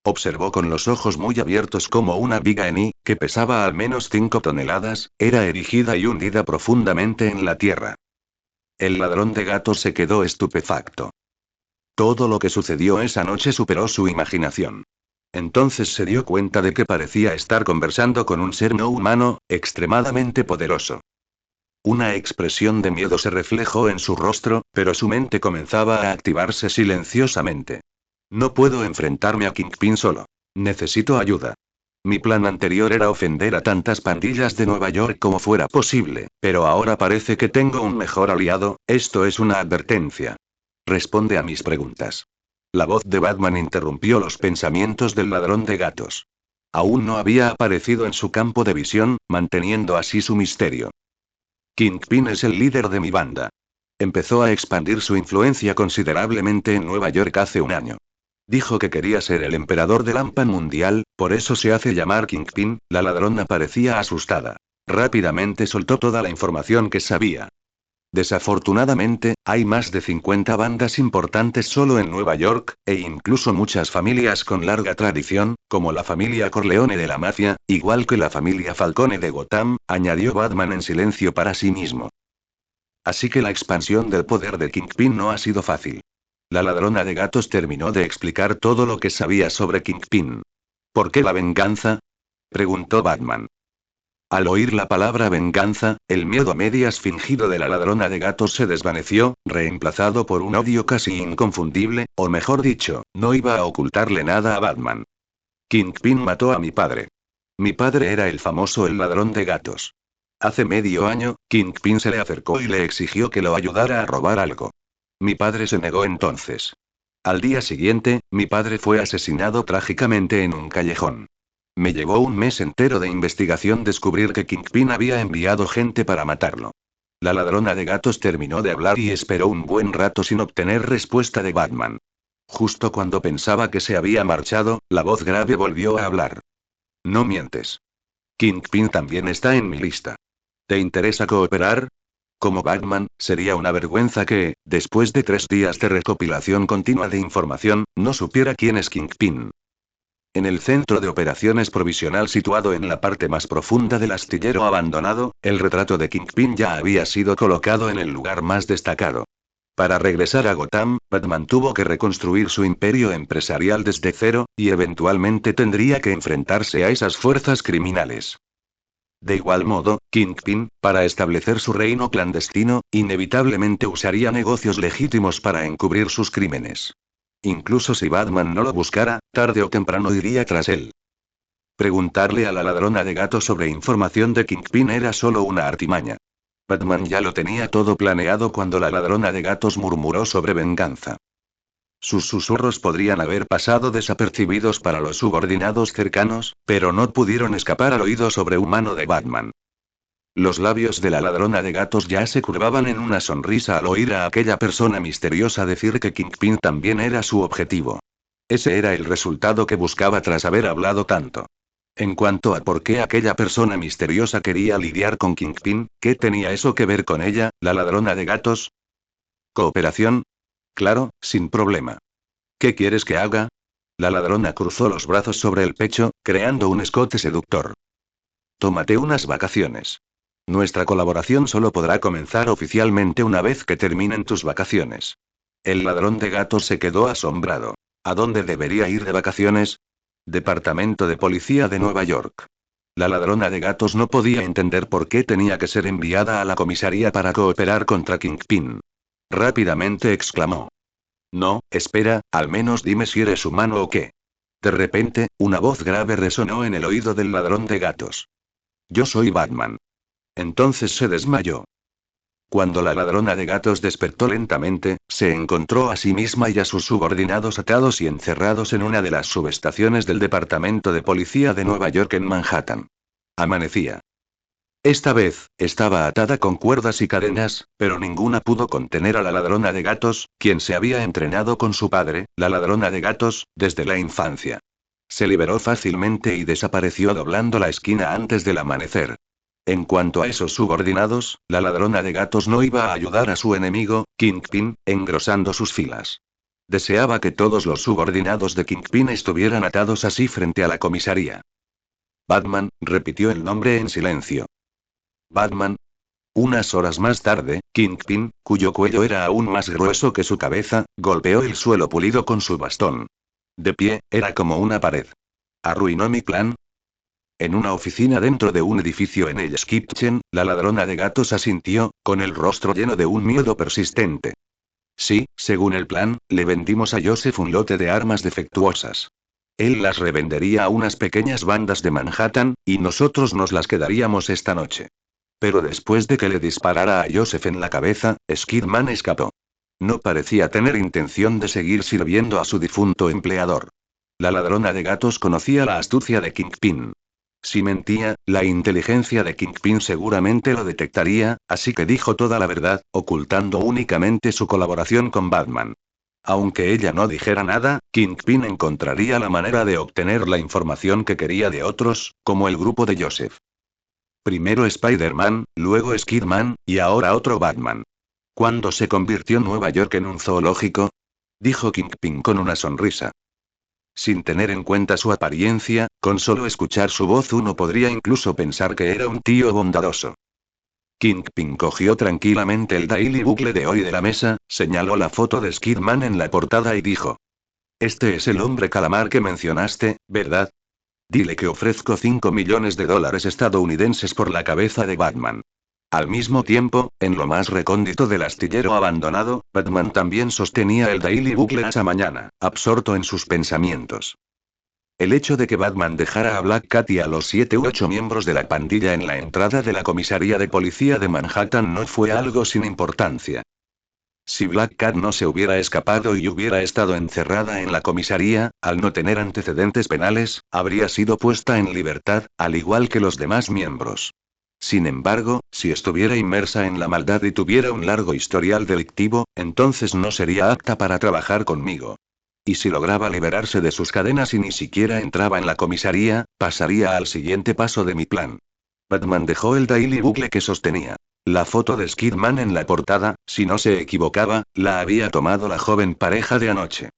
Observó con los ojos muy abiertos cómo una viga ení, que pesaba al menos 5 toneladas, era erigida y hundida profundamente en la tierra. El ladrón de gatos se quedó estupefacto. Todo lo que sucedió esa noche superó su imaginación. Entonces se dio cuenta de que parecía estar conversando con un ser no humano, extremadamente poderoso. Una expresión de miedo se reflejó en su rostro, pero su mente comenzaba a activarse silenciosamente. No puedo enfrentarme a Kingpin solo. Necesito ayuda. Mi plan anterior era ofender a tantas pandillas de Nueva York como fuera posible, pero ahora parece que tengo un mejor aliado. Esto es una advertencia. Responde a mis preguntas. La voz de Batman interrumpió los pensamientos del ladrón de gatos. Aún no había aparecido en su campo de visión, manteniendo así su misterio. Kingpin es el líder de mi banda. Empezó a expandir su influencia considerablemente en Nueva York hace un año. Dijo que quería ser el emperador del Lampan mundial, por eso se hace llamar Kingpin. La ladrona parecía asustada. Rápidamente soltó toda la información que sabía. Desafortunadamente, hay más de 50 bandas importantes solo en Nueva York, e incluso muchas familias con larga tradición, como la familia Corleone de la mafia, igual que la familia Falcone de Gotham, añadió Batman en silencio para sí mismo. Así que la expansión del poder de Kingpin no ha sido fácil. La ladrona de gatos terminó de explicar todo lo que sabía sobre Kingpin. ¿Por qué la venganza? Preguntó Batman. Al oír la palabra venganza, el miedo a medias fingido de la ladrona de gatos se desvaneció, reemplazado por un odio casi inconfundible, o mejor dicho, no iba a ocultarle nada a Batman. Kingpin mató a mi padre. Mi padre era el famoso el ladrón de gatos. Hace medio año, Kingpin se le acercó y le exigió que lo ayudara a robar algo. Mi padre se negó entonces. Al día siguiente, mi padre fue asesinado trágicamente en un callejón. Me llevó un mes entero de investigación descubrir que Kingpin había enviado gente para matarlo. La ladrona de gatos terminó de hablar y esperó un buen rato sin obtener respuesta de Batman. Justo cuando pensaba que se había marchado, la voz grave volvió a hablar. No mientes. Kingpin también está en mi lista. ¿Te interesa cooperar? Como Batman, sería una vergüenza que, después de 3 días de recopilación continua de información, no supiera quién es Kingpin. En el centro de operaciones provisional situado en la parte más profunda del astillero abandonado, el retrato de Kingpin ya había sido colocado en el lugar más destacado. Para regresar a Gotham, Batman tuvo que reconstruir su imperio empresarial desde cero, y eventualmente tendría que enfrentarse a esas fuerzas criminales. De igual modo, Kingpin, para establecer su reino clandestino, inevitablemente usaría negocios legítimos para encubrir sus crímenes. Incluso si Batman no lo buscara, tarde o temprano iría tras él. Preguntarle a la ladrona de gatos sobre información de Kingpin era solo una artimaña. Batman ya lo tenía todo planeado cuando la ladrona de gatos murmuró sobre venganza. Sus susurros podrían haber pasado desapercibidos para los subordinados cercanos, pero no pudieron escapar al oído sobrehumano de Batman. Los labios de la ladrona de gatos ya se curvaban en una sonrisa al oír a aquella persona misteriosa decir que Kingpin también era su objetivo. Ese era el resultado que buscaba tras haber hablado tanto. En cuanto a por qué aquella persona misteriosa quería lidiar con Kingpin, ¿qué tenía eso que ver con ella, la ladrona de gatos? ¿Cooperación? Claro, sin problema. ¿Qué quieres que haga? La ladrona cruzó los brazos sobre el pecho, creando un escote seductor. Tómate unas vacaciones. Nuestra colaboración solo podrá comenzar oficialmente una vez que terminen tus vacaciones. El ladrón de gatos se quedó asombrado. ¿A dónde debería ir de vacaciones? Departamento de Policía de Nueva York. La ladrona de gatos no podía entender por qué tenía que ser enviada a la comisaría para cooperar contra Kingpin. Rápidamente exclamó. No, espera, al menos dime si eres humano o qué. De repente, una voz grave resonó en el oído del ladrón de gatos. Yo soy Batman. Entonces se desmayó. Cuando la ladrona de gatos despertó lentamente, se encontró a sí misma y a sus subordinados atados y encerrados en una de las subestaciones del Departamento de Policía de Nueva York en Manhattan. Amanecía. Esta vez, estaba atada con cuerdas y cadenas, pero ninguna pudo contener a la ladrona de gatos, quien se había entrenado con su padre, la ladrona de gatos, desde la infancia. Se liberó fácilmente y desapareció doblando la esquina antes del amanecer. En cuanto a esos subordinados, la ladrona de gatos no iba a ayudar a su enemigo, Kingpin, engrosando sus filas. Deseaba que todos los subordinados de Kingpin estuvieran atados así frente a la comisaría. Batman, repitió el nombre en silencio. Batman. Unas horas más tarde, Kingpin, cuyo cuello era aún más grueso que su cabeza, golpeó el suelo pulido con su bastón. De pie, era como una pared. ¿Arruinó mi plan? En una oficina dentro de un edificio en el Kitchen, la ladrona de gatos asintió, con el rostro lleno de un miedo persistente. Sí, según el plan, le vendimos a Joseph un lote de armas defectuosas. Él las revendería a unas pequeñas bandas de Manhattan, y nosotros nos las quedaríamos esta noche. Pero después de que le disparara a Joseph en la cabeza, Skidman escapó. No parecía tener intención de seguir sirviendo a su difunto empleador. La ladrona de gatos conocía la astucia de Kingpin. Si mentía, la inteligencia de Kingpin seguramente lo detectaría, así que dijo toda la verdad, ocultando únicamente su colaboración con Batman. Aunque ella no dijera nada, Kingpin encontraría la manera de obtener la información que quería de otros, como el grupo de Joseph. Primero Spider-Man, luego Skidman, y ahora otro Batman. ¿Cuándo se convirtió Nueva York en un zoológico? Dijo Kingpin con una sonrisa. Sin tener en cuenta su apariencia, con solo escuchar su voz uno podría incluso pensar que era un tío bondadoso. Kingpin cogió tranquilamente el Daily Bugle de hoy de la mesa, señaló la foto de Skidman en la portada y dijo. Este es el hombre calamar que mencionaste, ¿verdad? Dile que ofrezco 5 millones de dólares estadounidenses por la cabeza de Batman. Al mismo tiempo, en lo más recóndito del astillero abandonado, Batman también sostenía el Daily Bugle esa mañana, absorto en sus pensamientos. El hecho de que Batman dejara a Black Cat y a los 7 u 8 miembros de la pandilla en la entrada de la comisaría de policía de Manhattan no fue algo sin importancia. Si Black Cat no se hubiera escapado y hubiera estado encerrada en la comisaría, al no tener antecedentes penales, habría sido puesta en libertad, al igual que los demás miembros. Sin embargo, si estuviera inmersa en la maldad y tuviera un largo historial delictivo, entonces no sería apta para trabajar conmigo. Y si lograba liberarse de sus cadenas y ni siquiera entraba en la comisaría, pasaría al siguiente paso de mi plan. Batman dejó el Daily Bugle que sostenía. La foto de Skidman en la portada, si no se equivocaba, la había tomado la joven pareja de anoche.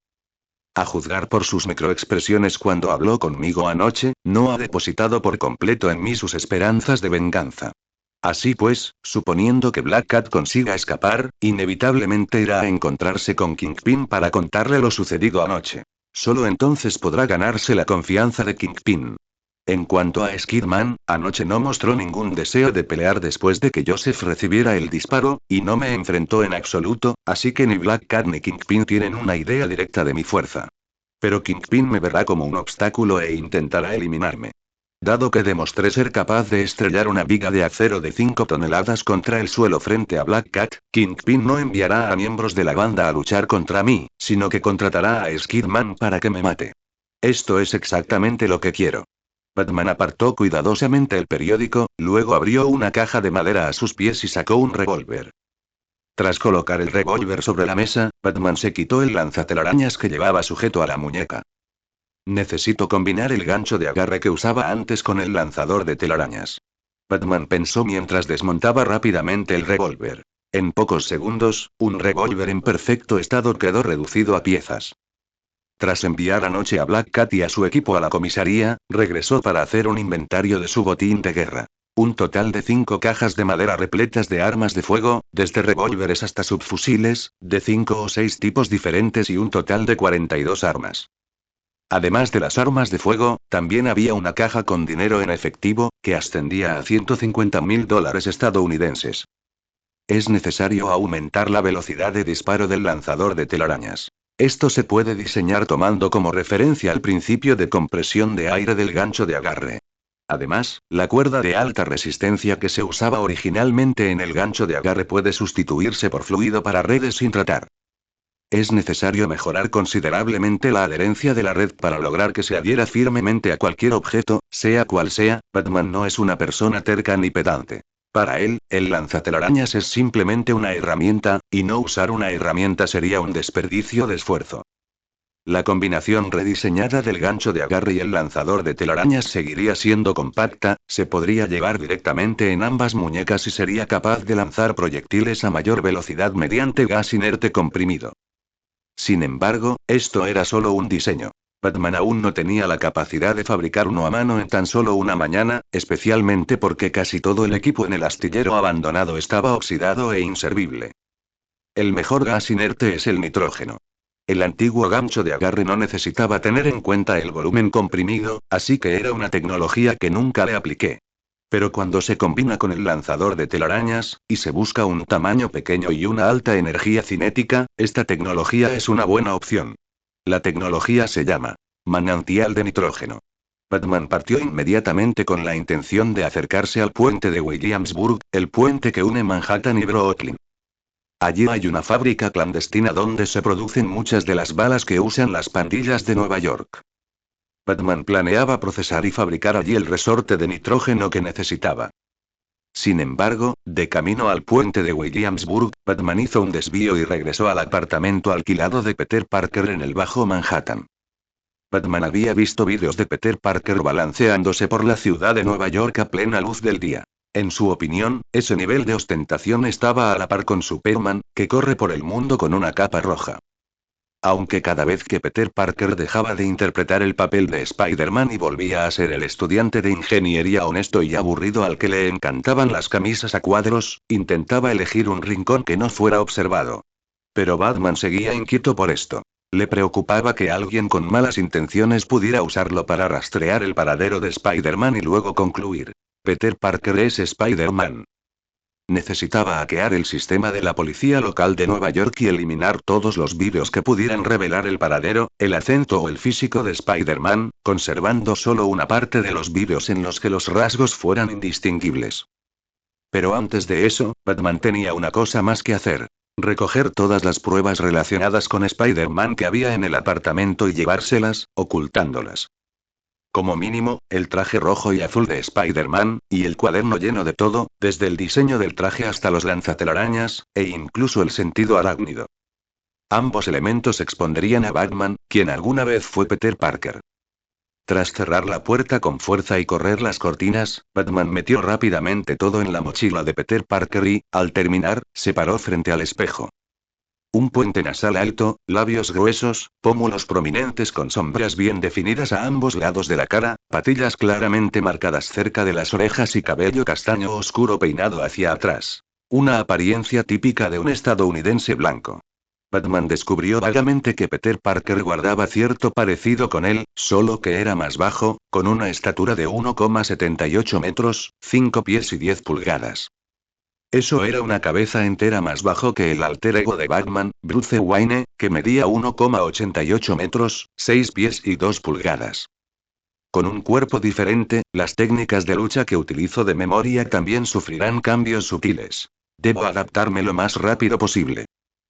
A juzgar por sus microexpresiones cuando habló conmigo anoche, no ha depositado por completo en mí sus esperanzas de venganza. Así pues, suponiendo que Black Cat consiga escapar, inevitablemente irá a encontrarse con Kingpin para contarle lo sucedido anoche. Solo entonces podrá ganarse la confianza de Kingpin. En cuanto a Skidman, anoche no mostró ningún deseo de pelear después de que Joseph recibiera el disparo, y no me enfrentó en absoluto, así que ni Black Cat ni Kingpin tienen una idea directa de mi fuerza. Pero Kingpin me verá como un obstáculo e intentará eliminarme. Dado que demostré ser capaz de estrellar una viga de acero de 5 toneladas contra el suelo frente a Black Cat, Kingpin no enviará a miembros de la banda a luchar contra mí, sino que contratará a Skidman para que me mate. Esto es exactamente lo que quiero. Batman apartó cuidadosamente el periódico, luego abrió una caja de madera a sus pies y sacó un revólver. Tras colocar el revólver sobre la mesa, Batman se quitó el lanzatelarañas que llevaba sujeto a la muñeca. Necesito combinar el gancho de agarre que usaba antes con el lanzador de telarañas. Batman pensó mientras desmontaba rápidamente el revólver. En pocos segundos, un revólver en perfecto estado quedó reducido a piezas. Tras enviar anoche a Black Cat y a su equipo a la comisaría, regresó para hacer un inventario de su botín de guerra. Un total de 5 cajas de madera repletas de armas de fuego, desde revólveres hasta subfusiles, de 5 o 6 tipos diferentes y un total de 42 armas. Además de las armas de fuego, también había una caja con dinero en efectivo, que ascendía a $150.000 estadounidenses. Es necesario aumentar la velocidad de disparo del lanzador de telarañas. Esto se puede diseñar tomando como referencia el principio de compresión de aire del gancho de agarre. Además, la cuerda de alta resistencia que se usaba originalmente en el gancho de agarre puede sustituirse por fluido para redes sin tratar. Es necesario mejorar considerablemente la adherencia de la red para lograr que se adhiera firmemente a cualquier objeto, sea cual sea. Batman no es una persona terca ni pedante. Para él, el lanzatelarañas es simplemente una herramienta, y no usar una herramienta sería un desperdicio de esfuerzo. La combinación rediseñada del gancho de agarre y el lanzador de telarañas seguiría siendo compacta, se podría llevar directamente en ambas muñecas y sería capaz de lanzar proyectiles a mayor velocidad mediante gas inerte comprimido. Sin embargo, esto era solo un diseño. Batman aún no tenía la capacidad de fabricar uno a mano en tan solo una mañana, especialmente porque casi todo el equipo en el astillero abandonado estaba oxidado e inservible. El mejor gas inerte es el nitrógeno. El antiguo gancho de agarre no necesitaba tener en cuenta el volumen comprimido, así que era una tecnología que nunca le apliqué. Pero cuando se combina con el lanzador de telarañas, y se busca un tamaño pequeño y una alta energía cinética, esta tecnología es una buena opción. La tecnología se llama manantial de nitrógeno. Batman partió inmediatamente con la intención de acercarse al puente de Williamsburg, el puente que une Manhattan y Brooklyn. Allí hay una fábrica clandestina donde se producen muchas de las balas que usan las pandillas de Nueva York. Batman planeaba procesar y fabricar allí el resorte de nitrógeno que necesitaba. Sin embargo, de camino al puente de Williamsburg, Batman hizo un desvío y regresó al apartamento alquilado de Peter Parker en el Bajo Manhattan. Batman había visto vídeos de Peter Parker balanceándose por la ciudad de Nueva York a plena luz del día. En su opinión, ese nivel de ostentación estaba a la par con Superman, que corre por el mundo con una capa roja. Aunque cada vez que Peter Parker dejaba de interpretar el papel de Spider-Man y volvía a ser el estudiante de ingeniería honesto y aburrido al que le encantaban las camisas a cuadros, intentaba elegir un rincón que no fuera observado. Pero Batman seguía inquieto por esto. Le preocupaba que alguien con malas intenciones pudiera usarlo para rastrear el paradero de Spider-Man y luego concluir: Peter Parker es Spider-Man. Necesitaba hackear el sistema de la policía local de Nueva York y eliminar todos los vídeos que pudieran revelar el paradero, el acento o el físico de Spider-Man, conservando solo una parte de los vídeos en los que los rasgos fueran indistinguibles. Pero antes de eso, Batman tenía una cosa más que hacer: recoger todas las pruebas relacionadas con Spider-Man que había en el apartamento y llevárselas, ocultándolas. Como mínimo, el traje rojo y azul de Spider-Man, y el cuaderno lleno de todo, desde el diseño del traje hasta los lanzatelarañas, e incluso el sentido arácnido. Ambos elementos expondrían a Batman, quien alguna vez fue Peter Parker. Tras cerrar la puerta con fuerza y correr las cortinas, Batman metió rápidamente todo en la mochila de Peter Parker y, al terminar, se paró frente al espejo. Un puente nasal alto, labios gruesos, pómulos prominentes con sombras bien definidas a ambos lados de la cara, patillas claramente marcadas cerca de las orejas y cabello castaño oscuro peinado hacia atrás. Una apariencia típica de un estadounidense blanco. Batman descubrió vagamente que Peter Parker guardaba cierto parecido con él, solo que era más bajo, con una estatura de 1,78 metros, 5 pies y 10 pulgadas. Eso era una cabeza entera más bajo que el alter ego de Batman, Bruce Wayne, que medía 1,88 metros, 6 pies y 2 pulgadas. Con un cuerpo diferente, las técnicas de lucha que utilizo de memoria también sufrirán cambios sutiles. Debo adaptarme lo más rápido posible.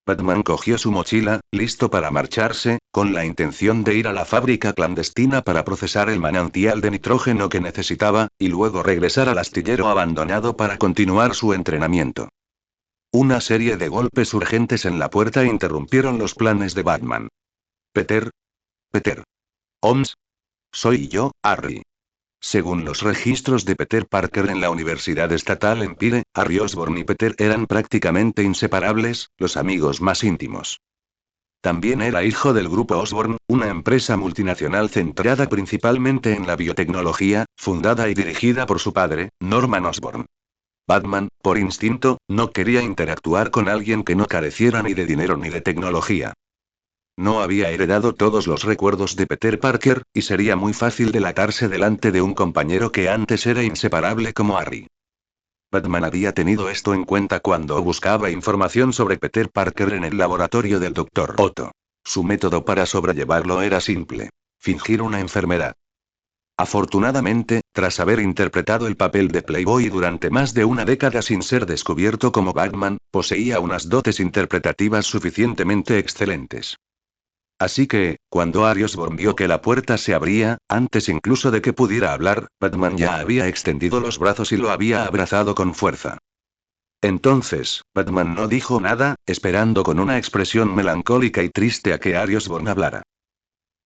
Batman cogió su mochila, listo para marcharse, con la intención de ir a la fábrica clandestina para procesar el manantial de nitrógeno que necesitaba, y luego regresar al astillero abandonado para continuar su entrenamiento. Una serie de golpes urgentes en la puerta interrumpieron los planes de Batman. Peter. Peter. Holmes. Soy yo, Harry. Según los registros de Peter Parker en la Universidad Estatal Empire, Harry Osborn y Peter eran prácticamente inseparables, los amigos más íntimos. También era hijo del Grupo Osborn, una empresa multinacional centrada principalmente en la biotecnología, fundada y dirigida por su padre, Norman Osborn. Batman, por instinto, no quería interactuar con alguien que no careciera ni de dinero ni de tecnología. No había heredado todos los recuerdos de Peter Parker, y sería muy fácil delatarse delante de un compañero que antes era inseparable como Harry. Batman había tenido esto en cuenta cuando buscaba información sobre Peter Parker en el laboratorio del Dr. Otto. Su método para sobrellevarlo era simple: fingir una enfermedad. Afortunadamente, tras haber interpretado el papel de Playboy durante más de una década sin ser descubierto como Batman, poseía unas dotes interpretativas suficientemente excelentes. Así que, cuando Harry Osborn vio que la puerta se abría, antes incluso de que pudiera hablar, Batman ya había extendido los brazos y lo había abrazado con fuerza. Entonces, Batman no dijo nada, esperando con una expresión melancólica y triste a que Harry Osborn hablara.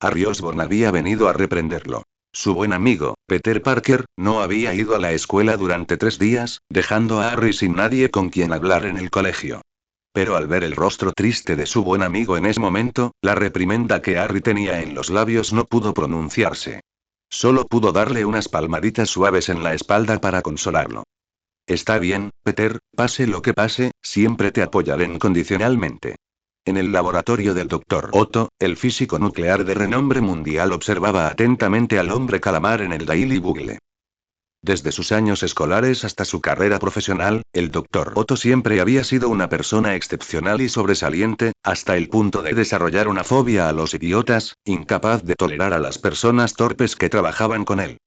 Harry Osborn había venido a reprenderlo. Su buen amigo, Peter Parker, no había ido a la escuela durante 3 días, dejando a Harry sin nadie con quien hablar en el colegio. Pero al ver el rostro triste de su buen amigo en ese momento, la reprimenda que Harry tenía en los labios no pudo pronunciarse. Solo pudo darle unas palmaditas suaves en la espalda para consolarlo. Está bien, Peter, pase lo que pase, siempre te apoyaré incondicionalmente. En el laboratorio del Dr. Otto, el físico nuclear de renombre mundial observaba atentamente al hombre calamar en el Daily Bugle. Desde sus años escolares hasta su carrera profesional, el Dr. Otto siempre había sido una persona excepcional y sobresaliente, hasta el punto de desarrollar una fobia a los idiotas, incapaz de tolerar a las personas torpes que trabajaban con él.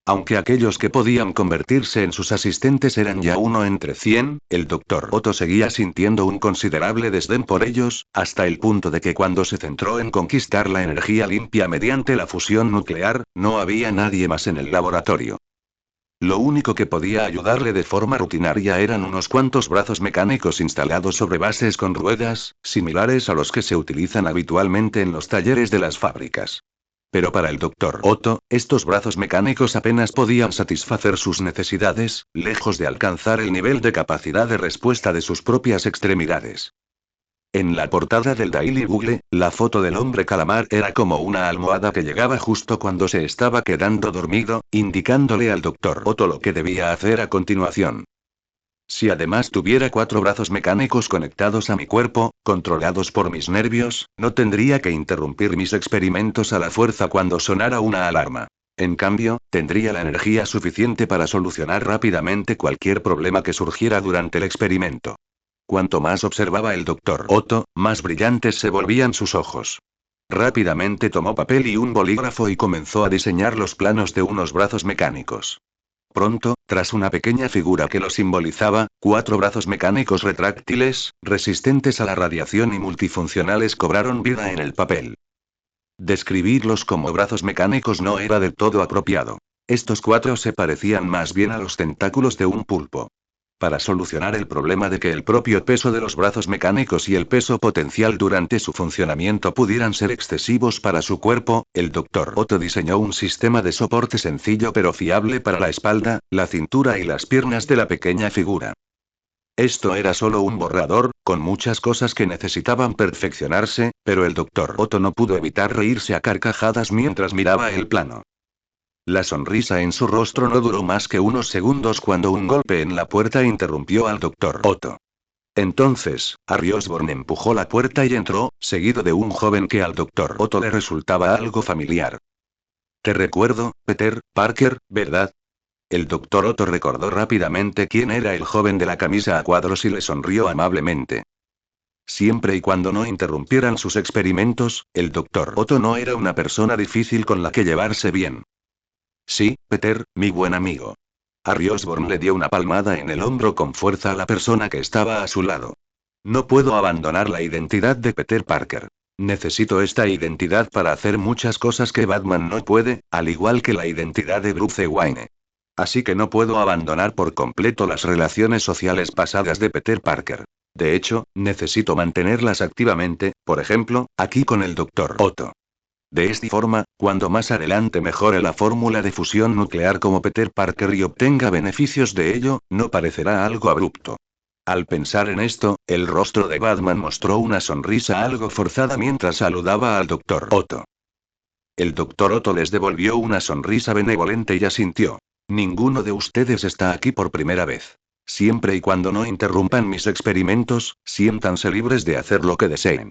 Aunque aquellos que podían convertirse en sus asistentes eran ya uno entre 100, el Dr. Otto seguía sintiendo un considerable desdén por ellos, hasta el punto de que cuando se centró en conquistar la energía limpia mediante la fusión nuclear, no había nadie más en el laboratorio. Lo único que podía ayudarle de forma rutinaria eran unos cuantos brazos mecánicos instalados sobre bases con ruedas, similares a los que se utilizan habitualmente en los talleres de las fábricas. Pero para el Dr. Otto, estos brazos mecánicos apenas podían satisfacer sus necesidades, lejos de alcanzar el nivel de capacidad de respuesta de sus propias extremidades. En la portada del Daily Bugle, la foto del hombre calamar era como una almohada que llegaba justo cuando se estaba quedando dormido, indicándole al Dr. Otto lo que debía hacer a continuación. Si además tuviera 4 brazos mecánicos conectados a mi cuerpo, controlados por mis nervios, no tendría que interrumpir mis experimentos a la fuerza cuando sonara una alarma. En cambio, tendría la energía suficiente para solucionar rápidamente cualquier problema que surgiera durante el experimento. Cuanto más observaba el doctor Otto, más brillantes se volvían sus ojos. Rápidamente tomó papel y un bolígrafo y comenzó a diseñar los planos de unos brazos mecánicos. Pronto, tras una pequeña figura que lo simbolizaba, 4 brazos mecánicos retráctiles, resistentes a la radiación y multifuncionales cobraron vida en el papel. Describirlos como brazos mecánicos no era del todo apropiado. Estos 4 se parecían más bien a los tentáculos de un pulpo. Para solucionar el problema de que el propio peso de los brazos mecánicos y el peso potencial durante su funcionamiento pudieran ser excesivos para su cuerpo, el Dr. Otto diseñó un sistema de soporte sencillo pero fiable para la espalda, la cintura y las piernas de la pequeña figura. Esto era solo un borrador, con muchas cosas que necesitaban perfeccionarse, pero el Dr. Otto no pudo evitar reírse a carcajadas mientras miraba el plano. La sonrisa en su rostro no duró más que unos segundos cuando un golpe en la puerta interrumpió al Dr. Otto. Entonces, Harry Osborn empujó la puerta y entró, seguido de un joven que al Dr. Otto le resultaba algo familiar. Te recuerdo, Peter Parker, ¿verdad? El Dr. Otto recordó rápidamente quién era el joven de la camisa a cuadros y le sonrió amablemente. Siempre y cuando no interrumpieran sus experimentos, el Dr. Otto no era una persona difícil con la que llevarse bien. Sí, Peter, mi buen amigo. Harry Osborn le dio una palmada en el hombro con fuerza a la persona que estaba a su lado. No puedo abandonar la identidad de Peter Parker. Necesito esta identidad para hacer muchas cosas que Batman no puede, al igual que la identidad de Bruce Wayne. Así que no puedo abandonar por completo las relaciones sociales pasadas de Peter Parker. De hecho, necesito mantenerlas activamente, por ejemplo, aquí con el Dr. Otto. De esta forma, cuando más adelante mejore la fórmula de fusión nuclear como Peter Parker y obtenga beneficios de ello, no parecerá algo abrupto. Al pensar en esto, el rostro de Batman mostró una sonrisa algo forzada mientras saludaba al Dr. Otto. El Dr. Otto les devolvió una sonrisa benevolente y asintió. Ninguno de ustedes está aquí por primera vez. Siempre y cuando no interrumpan mis experimentos, siéntanse libres de hacer lo que deseen.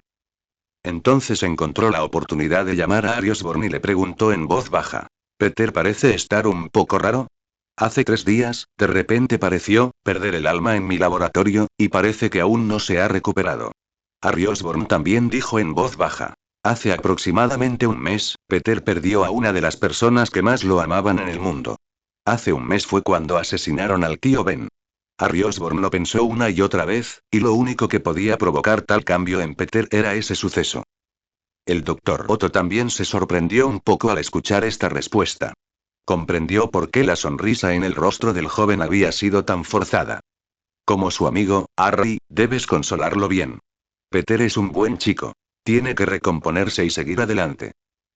Entonces encontró la oportunidad de llamar a Harry Osborn y le preguntó en voz baja. Peter parece estar un poco raro. Hace 3 días, de repente pareció perder el alma en mi laboratorio, y parece que aún no se ha recuperado. Harry Osborn también dijo en voz baja. Hace aproximadamente un mes, Peter perdió a una de las personas que más lo amaban en el mundo. Hace un mes fue cuando asesinaron al tío Ben. Harry Osborn lo pensó una y otra vez, y lo único que podía provocar tal cambio en Peter era ese suceso. El Dr. Otto también se sorprendió un poco al escuchar esta respuesta. Comprendió por qué la sonrisa en el rostro del joven había sido tan forzada. Como su amigo, Harry, debes consolarlo bien. Peter es un buen chico. Tiene que recomponerse y seguir adelante.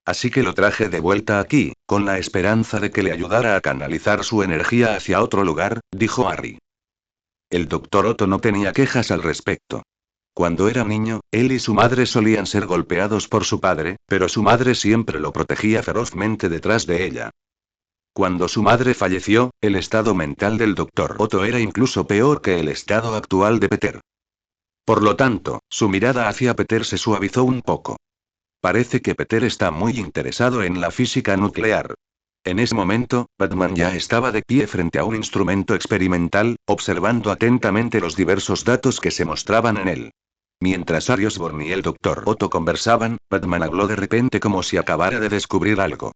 Así que lo traje de vuelta aquí, con la esperanza de que le ayudara a canalizar su energía hacia otro lugar, dijo Harry. El Dr. Otto no tenía quejas al respecto. Cuando era niño, él y su madre solían ser golpeados por su padre, pero su madre siempre lo protegía ferozmente detrás de ella. Cuando su madre falleció, el estado mental del Dr. Otto era incluso peor que el estado actual de Peter. Por lo tanto, su mirada hacia Peter se suavizó un poco. Parece que Peter está muy interesado en la física nuclear. En ese momento, Batman ya estaba de pie frente a un instrumento experimental, observando atentamente los diversos datos que se mostraban en él. Mientras Harry Osborn y el Dr. Otto conversaban, Batman habló de repente como si acabara de descubrir algo.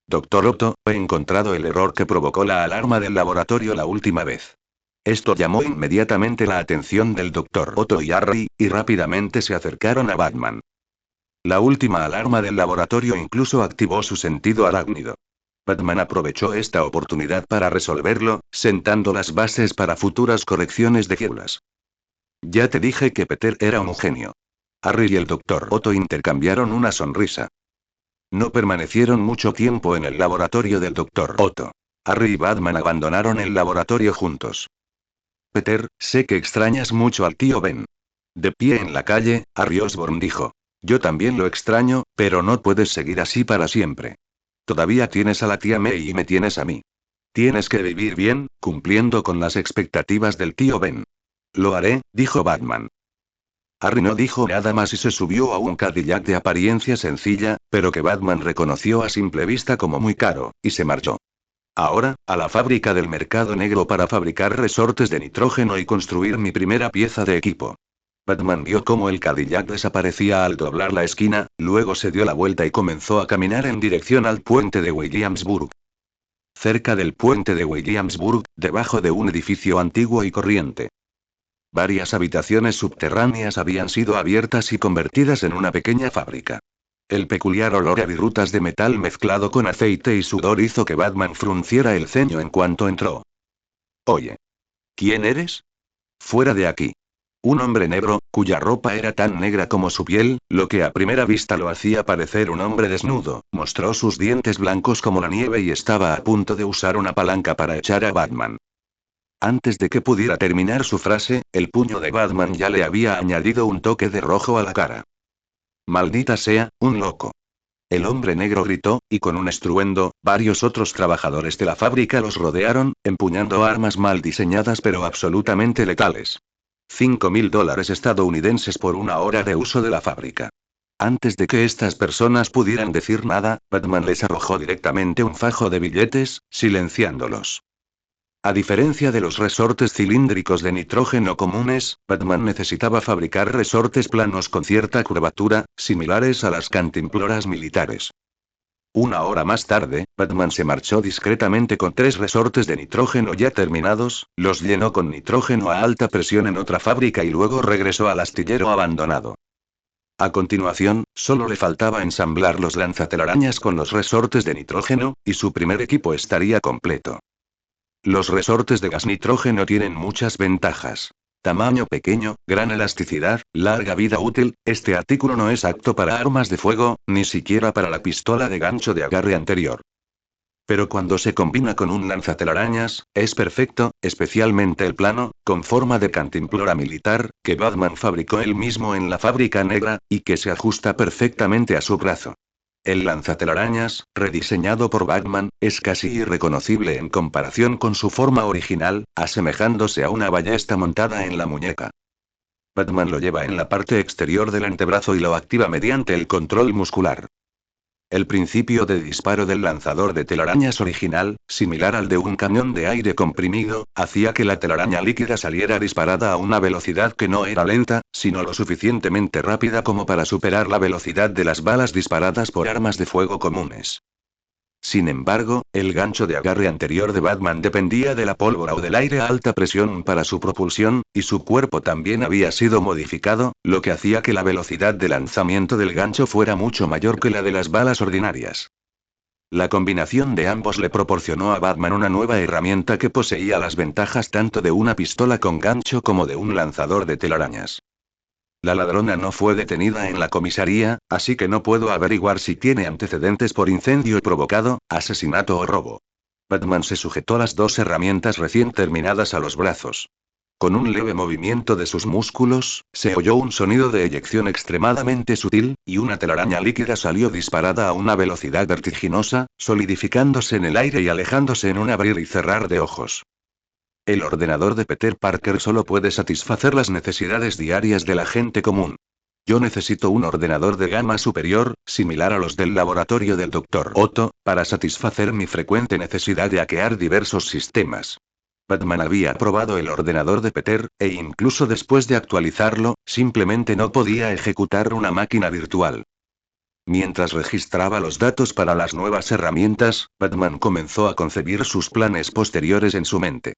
Dr. Otto, he encontrado el error que provocó la alarma del laboratorio la última vez. Esto llamó inmediatamente la atención del Dr. Otto y Harry, y rápidamente se acercaron a Batman. La última alarma del laboratorio incluso activó su sentido arácnido. Batman aprovechó esta oportunidad para resolverlo, sentando las bases para futuras correcciones de células. Ya te dije que Peter era un genio. Harry y el Dr. Otto intercambiaron una sonrisa. No permanecieron mucho tiempo en el laboratorio del Dr. Otto. Harry y Batman abandonaron el laboratorio juntos. Peter, sé que extrañas mucho al tío Ben. De pie en la calle, Harry Osborn dijo. Yo también lo extraño, pero no puedes seguir así para siempre. Todavía tienes a la tía May y me tienes a mí. Tienes que vivir bien, cumpliendo con las expectativas del tío Ben. Lo haré, dijo Batman. Harry no dijo nada más y se subió a un Cadillac de apariencia sencilla, pero que Batman reconoció a simple vista como muy caro, y se marchó. Ahora, a la fábrica del mercado negro para fabricar resortes de nitrógeno y construir mi primera pieza de equipo. Batman vio cómo el Cadillac desaparecía al doblar la esquina, luego se dio la vuelta y comenzó a caminar en dirección al puente de Williamsburg. Cerca del puente de Williamsburg, debajo de un edificio antiguo y corriente. Varias habitaciones subterráneas habían sido abiertas y convertidas en una pequeña fábrica. El peculiar olor a virutas de metal mezclado con aceite y sudor hizo que Batman frunciera el ceño en cuanto entró. Oye. ¿Quién eres? Fuera de aquí. Un hombre negro, cuya ropa era tan negra como su piel, lo que a primera vista lo hacía parecer un hombre desnudo, mostró sus dientes blancos como la nieve y estaba a punto de usar una palanca para echar a Batman. Antes de que pudiera terminar su frase, el puño de Batman ya le había añadido un toque de rojo a la cara. Maldita sea, un loco. El hombre negro gritó, y con un estruendo, varios otros trabajadores de la fábrica los rodearon, empuñando armas mal diseñadas pero absolutamente letales. $5.000 estadounidenses por una hora de uso de la fábrica. Antes de que estas personas pudieran decir nada, Batman les arrojó directamente un fajo de billetes, silenciándolos. A diferencia de los resortes cilíndricos de nitrógeno comunes, Batman necesitaba fabricar resortes planos con cierta curvatura, similares a las cantimploras militares. Una hora más tarde, Batman se marchó discretamente con 3 resortes de nitrógeno ya terminados, los llenó con nitrógeno a alta presión en otra fábrica y luego regresó al astillero abandonado. A continuación, solo le faltaba ensamblar los lanzatelarañas con los resortes de nitrógeno, y su primer equipo estaría completo. Los resortes de gas nitrógeno tienen muchas ventajas. Tamaño pequeño, gran elasticidad, larga vida útil, este artículo no es apto para armas de fuego, ni siquiera para la pistola de gancho de agarre anterior. Pero cuando se combina con un lanzatelarañas, es perfecto, especialmente el plano, con forma de cantimplora militar, que Batman fabricó él mismo en la fábrica negra, y que se ajusta perfectamente a su brazo. El lanzatelarañas, rediseñado por Batman, es casi irreconocible en comparación con su forma original, asemejándose a una ballesta montada en la muñeca. Batman lo lleva en la parte exterior del antebrazo y lo activa mediante el control muscular. El principio de disparo del lanzador de telarañas original, similar al de un cañón de aire comprimido, hacía que la telaraña líquida saliera disparada a una velocidad que no era lenta, sino lo suficientemente rápida como para superar la velocidad de las balas disparadas por armas de fuego comunes. Sin embargo, el gancho de agarre anterior de Batman dependía de la pólvora o del aire a alta presión para su propulsión, y su cuerpo también había sido modificado, lo que hacía que la velocidad de lanzamiento del gancho fuera mucho mayor que la de las balas ordinarias. La combinación de ambos le proporcionó a Batman una nueva herramienta que poseía las ventajas tanto de una pistola con gancho como de un lanzador de telarañas. La ladrona no fue detenida en la comisaría, así que no puedo averiguar si tiene antecedentes por incendio provocado, asesinato o robo. Batman se sujetó las 2 herramientas recién terminadas a los brazos. Con un leve movimiento de sus músculos, se oyó un sonido de eyección extremadamente sutil, y una telaraña líquida salió disparada a una velocidad vertiginosa, solidificándose en el aire y alejándose en un abrir y cerrar de ojos. El ordenador de Peter Parker solo puede satisfacer las necesidades diarias de la gente común. Yo necesito un ordenador de gama superior, similar a los del laboratorio del Dr. Otto, para satisfacer mi frecuente necesidad de hackear diversos sistemas. Batman había probado el ordenador de Peter, e incluso después de actualizarlo, simplemente no podía ejecutar una máquina virtual. Mientras registraba los datos para las nuevas herramientas, Batman comenzó a concebir sus planes posteriores en su mente.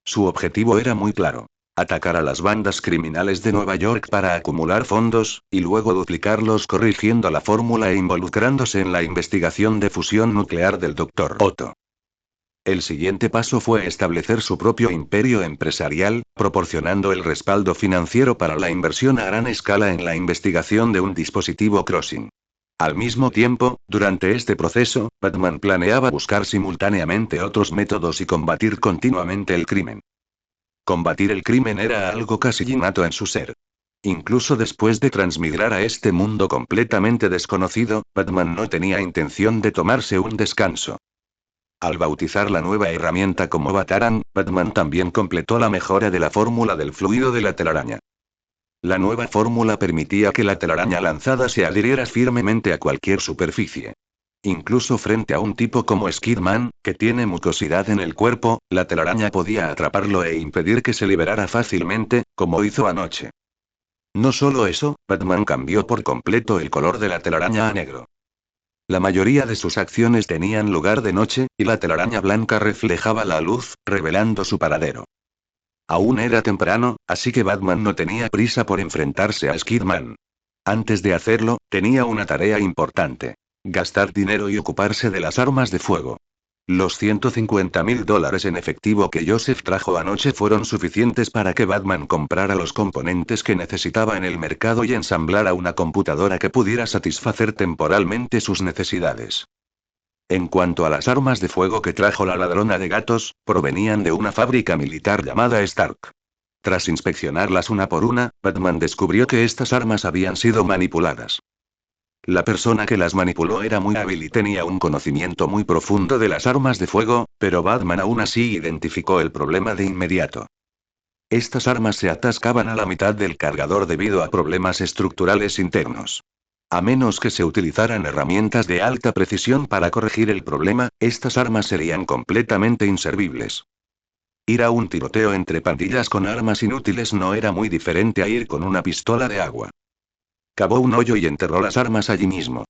Su objetivo era muy claro. Atacar a las bandas criminales de Nueva York para acumular fondos, y luego duplicarlos corrigiendo la fórmula e involucrándose en la investigación de fusión nuclear del Dr. Otto. El siguiente paso fue establecer su propio imperio empresarial, proporcionando el respaldo financiero para la inversión a gran escala en la investigación de un dispositivo Crossing. Al mismo tiempo, durante este proceso, Batman planeaba buscar simultáneamente otros métodos y combatir continuamente el crimen. Combatir el crimen era algo casi innato en su ser. Incluso después de transmigrar a este mundo completamente desconocido, Batman no tenía intención de tomarse un descanso. Al bautizar la nueva herramienta como Batarang, Batman también completó la mejora de la fórmula del fluido de la telaraña. La nueva fórmula permitía que la telaraña lanzada se adhiriera firmemente a cualquier superficie. Incluso frente a un tipo como Skidman, que tiene mucosidad en el cuerpo, la telaraña podía atraparlo e impedir que se liberara fácilmente, como hizo anoche. No solo eso, Batman cambió por completo el color de la telaraña a negro. La mayoría de sus acciones tenían lugar de noche, y la telaraña blanca reflejaba la luz, revelando su paradero. Aún era temprano, así que Batman no tenía prisa por enfrentarse a Skidman. Antes de hacerlo, tenía una tarea importante: gastar dinero y ocuparse de las armas de fuego. Los $150.000 en efectivo que Joseph trajo anoche fueron suficientes para que Batman comprara los componentes que necesitaba en el mercado y ensamblara una computadora que pudiera satisfacer temporalmente sus necesidades. En cuanto a las armas de fuego que trajo la ladrona de gatos, provenían de una fábrica militar llamada Stark. Tras inspeccionarlas una por una, Batman descubrió que estas armas habían sido manipuladas. La persona que las manipuló era muy hábil y tenía un conocimiento muy profundo de las armas de fuego, pero Batman aún así identificó el problema de inmediato. Estas armas se atascaban a la mitad del cargador debido a problemas estructurales internos. A menos que se utilizaran herramientas de alta precisión para corregir el problema, estas armas serían completamente inservibles. Ir a un tiroteo entre pandillas con armas inútiles no era muy diferente a ir con una pistola de agua. Cavó un hoyo y enterró las armas allí mismo.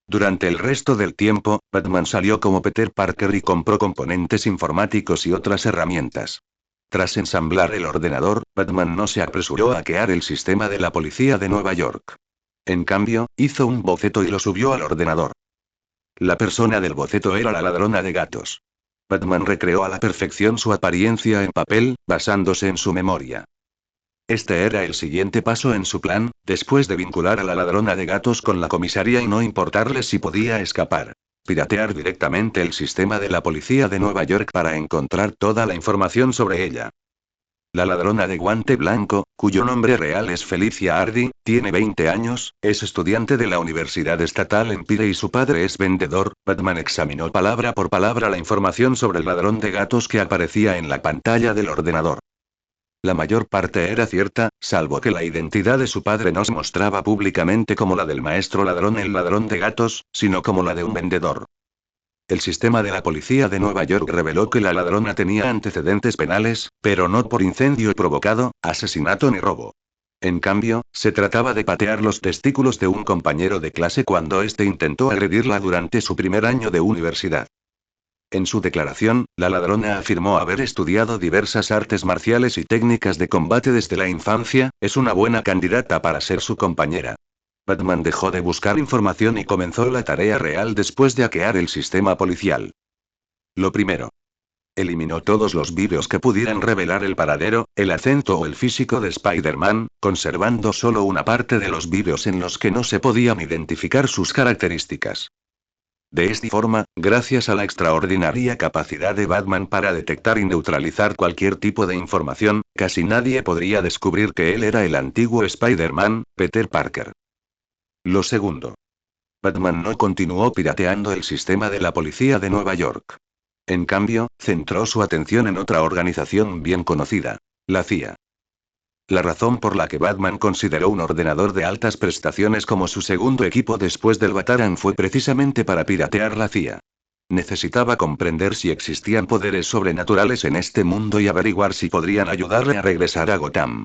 Durante el resto del tiempo, Batman salió como Peter Parker y compró componentes informáticos y otras herramientas. Tras ensamblar el ordenador, Batman no se apresuró a hackear el sistema de la policía de Nueva York. En cambio, hizo un boceto y lo subió al ordenador. La persona del boceto era la ladrona de gatos. Batman recreó a la perfección su apariencia en papel, basándose en su memoria. Este era el siguiente paso en su plan, después de vincular a la ladrona de gatos con la comisaría y no importarle si podía escapar. Piratear directamente el sistema de la policía de Nueva York para encontrar toda la información sobre ella. La ladrona de guante blanco, cuyo nombre real es Felicia Hardy, tiene 20 años, es estudiante de la Universidad Estatal Empire y su padre es vendedor. Batman examinó palabra por palabra la información sobre el ladrón de gatos que aparecía en la pantalla del ordenador. La mayor parte era cierta, salvo que la identidad de su padre no se mostraba públicamente como la del maestro ladrón el ladrón de gatos, sino como la de un vendedor. El sistema de la policía de Nueva York reveló que la ladrona tenía antecedentes penales, pero no por incendio provocado, asesinato ni robo. En cambio, se trataba de patear los testículos de un compañero de clase cuando éste intentó agredirla durante su primer año de universidad. En su declaración, la ladrona afirmó haber estudiado diversas artes marciales y técnicas de combate desde la infancia, es una buena candidata para ser su compañera. Batman dejó de buscar información y comenzó la tarea real después de hackear el sistema policial. Lo primero. Eliminó todos los vídeos que pudieran revelar el paradero, el acento o el físico de Spider-Man, conservando solo una parte de los vídeos en los que no se podían identificar sus características. De esta forma, gracias a la extraordinaria capacidad de Batman para detectar y neutralizar cualquier tipo de información, casi nadie podría descubrir que él era el antiguo Spider-Man, Peter Parker. Lo segundo. Batman no continuó pirateando el sistema de la policía de Nueva York. En cambio, centró su atención en otra organización bien conocida: la CIA. La razón por la que Batman consideró un ordenador de altas prestaciones como su segundo equipo después del Batarang fue precisamente para piratear la CIA. Necesitaba comprender si existían poderes sobrenaturales en este mundo y averiguar si podrían ayudarle a regresar a Gotham.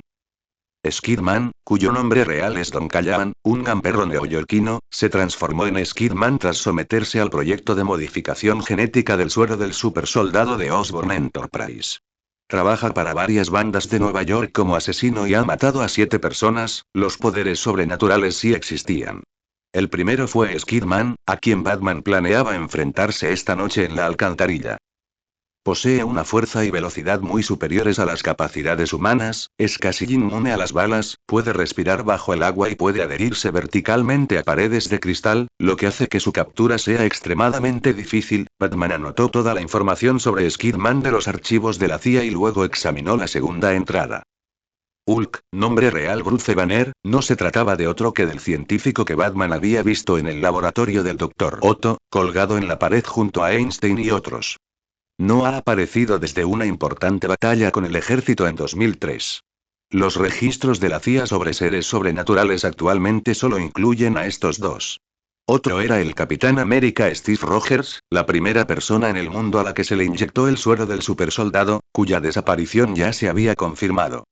Skidman, cuyo nombre real es Don Callahan, un gamberro neoyorquino, se transformó en Skidman tras someterse al proyecto de modificación genética del suero del supersoldado de Osborn Enterprise. Trabaja para varias bandas de Nueva York como asesino y ha matado a 7 personas. Los poderes sobrenaturales sí existían. El primero fue Skidman, a quien Batman planeaba enfrentarse esta noche en la alcantarilla. Posee una fuerza y velocidad muy superiores a las capacidades humanas, es casi inmune a las balas, puede respirar bajo el agua y puede adherirse verticalmente a paredes de cristal, lo que hace que su captura sea extremadamente difícil. Batman anotó toda la información sobre Skidman de los archivos de la CIA y luego examinó la segunda entrada. Hulk, nombre real Bruce Banner, no se trataba de otro que del científico que Batman había visto en el laboratorio del Dr. Otto, colgado en la pared junto a Einstein y otros. No ha aparecido desde una importante batalla con el ejército en 2003. Los registros de la CIA sobre seres sobrenaturales actualmente solo incluyen a estos dos. Otro era el Capitán América Steve Rogers, la primera persona en el mundo a la que se le inyectó el suero del supersoldado, cuya desaparición ya se había confirmado.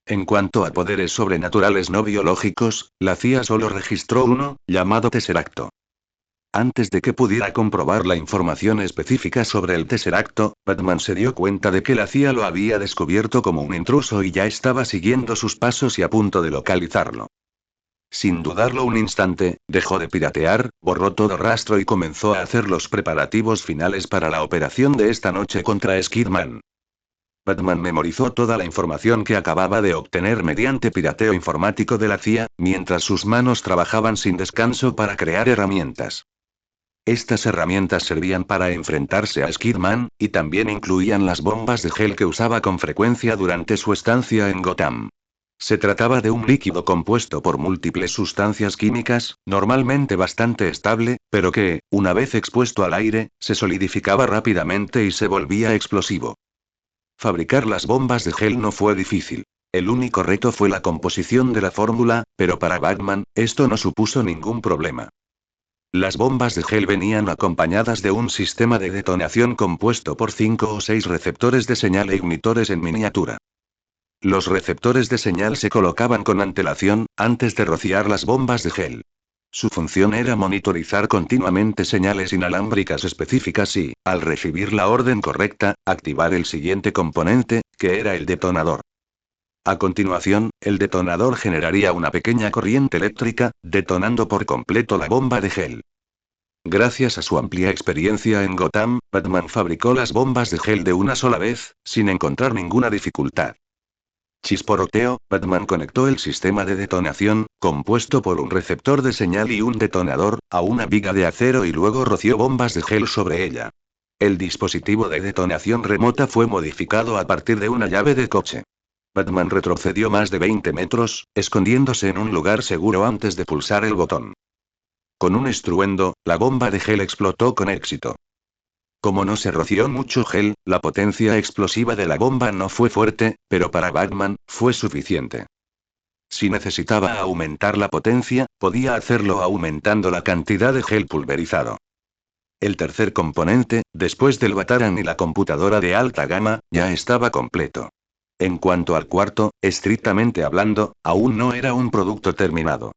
En cuanto a poderes sobrenaturales no biológicos, la CIA solo registró uno, llamado Tesseracto. Antes de que pudiera comprobar la información específica sobre el Tesseracto, Batman se dio cuenta de que la CIA lo había descubierto como un intruso y ya estaba siguiendo sus pasos y a punto de localizarlo. Sin dudarlo un instante, dejó de piratear, borró todo rastro y comenzó a hacer los preparativos finales para la operación de esta noche contra Skidman. Batman memorizó toda la información que acababa de obtener mediante pirateo informático de la CIA, mientras sus manos trabajaban sin descanso para crear herramientas. Estas herramientas servían para enfrentarse a Skidman, y también incluían las bombas de gel que usaba con frecuencia durante su estancia en Gotham. Se trataba de un líquido compuesto por múltiples sustancias químicas, normalmente bastante estable, pero que, una vez expuesto al aire, se solidificaba rápidamente y se volvía explosivo. Fabricar las bombas de gel no fue difícil. El único reto fue la composición de la fórmula, pero para Batman, esto no supuso ningún problema. Las bombas de gel venían acompañadas de un sistema de detonación compuesto por 5 o 6 receptores de señal e ignitores en miniatura. Los receptores de señal se colocaban con antelación, antes de rociar las bombas de gel. Su función era monitorizar continuamente señales inalámbricas específicas y, al recibir la orden correcta, activar el siguiente componente, que era el detonador. A continuación, el detonador generaría una pequeña corriente eléctrica, detonando por completo la bomba de gel. Gracias a su amplia experiencia en Gotham, Batman fabricó las bombas de gel de una sola vez, sin encontrar ninguna dificultad. Chisporroteo, Batman conectó el sistema de detonación, compuesto por un receptor de señal y un detonador, a una viga de acero y luego roció bombas de gel sobre ella. El dispositivo de detonación remota fue modificado a partir de una llave de coche. Batman retrocedió más de 20 metros, escondiéndose en un lugar seguro antes de pulsar el botón. Con un estruendo, la bomba de gel explotó con éxito. Como no se roció mucho gel, la potencia explosiva de la bomba no fue fuerte, pero para Batman, fue suficiente. Si necesitaba aumentar la potencia, podía hacerlo aumentando la cantidad de gel pulverizado. El tercer componente, después del Batarang y la computadora de alta gama, ya estaba completo. En cuanto al cuarto, estrictamente hablando, aún no era un producto terminado.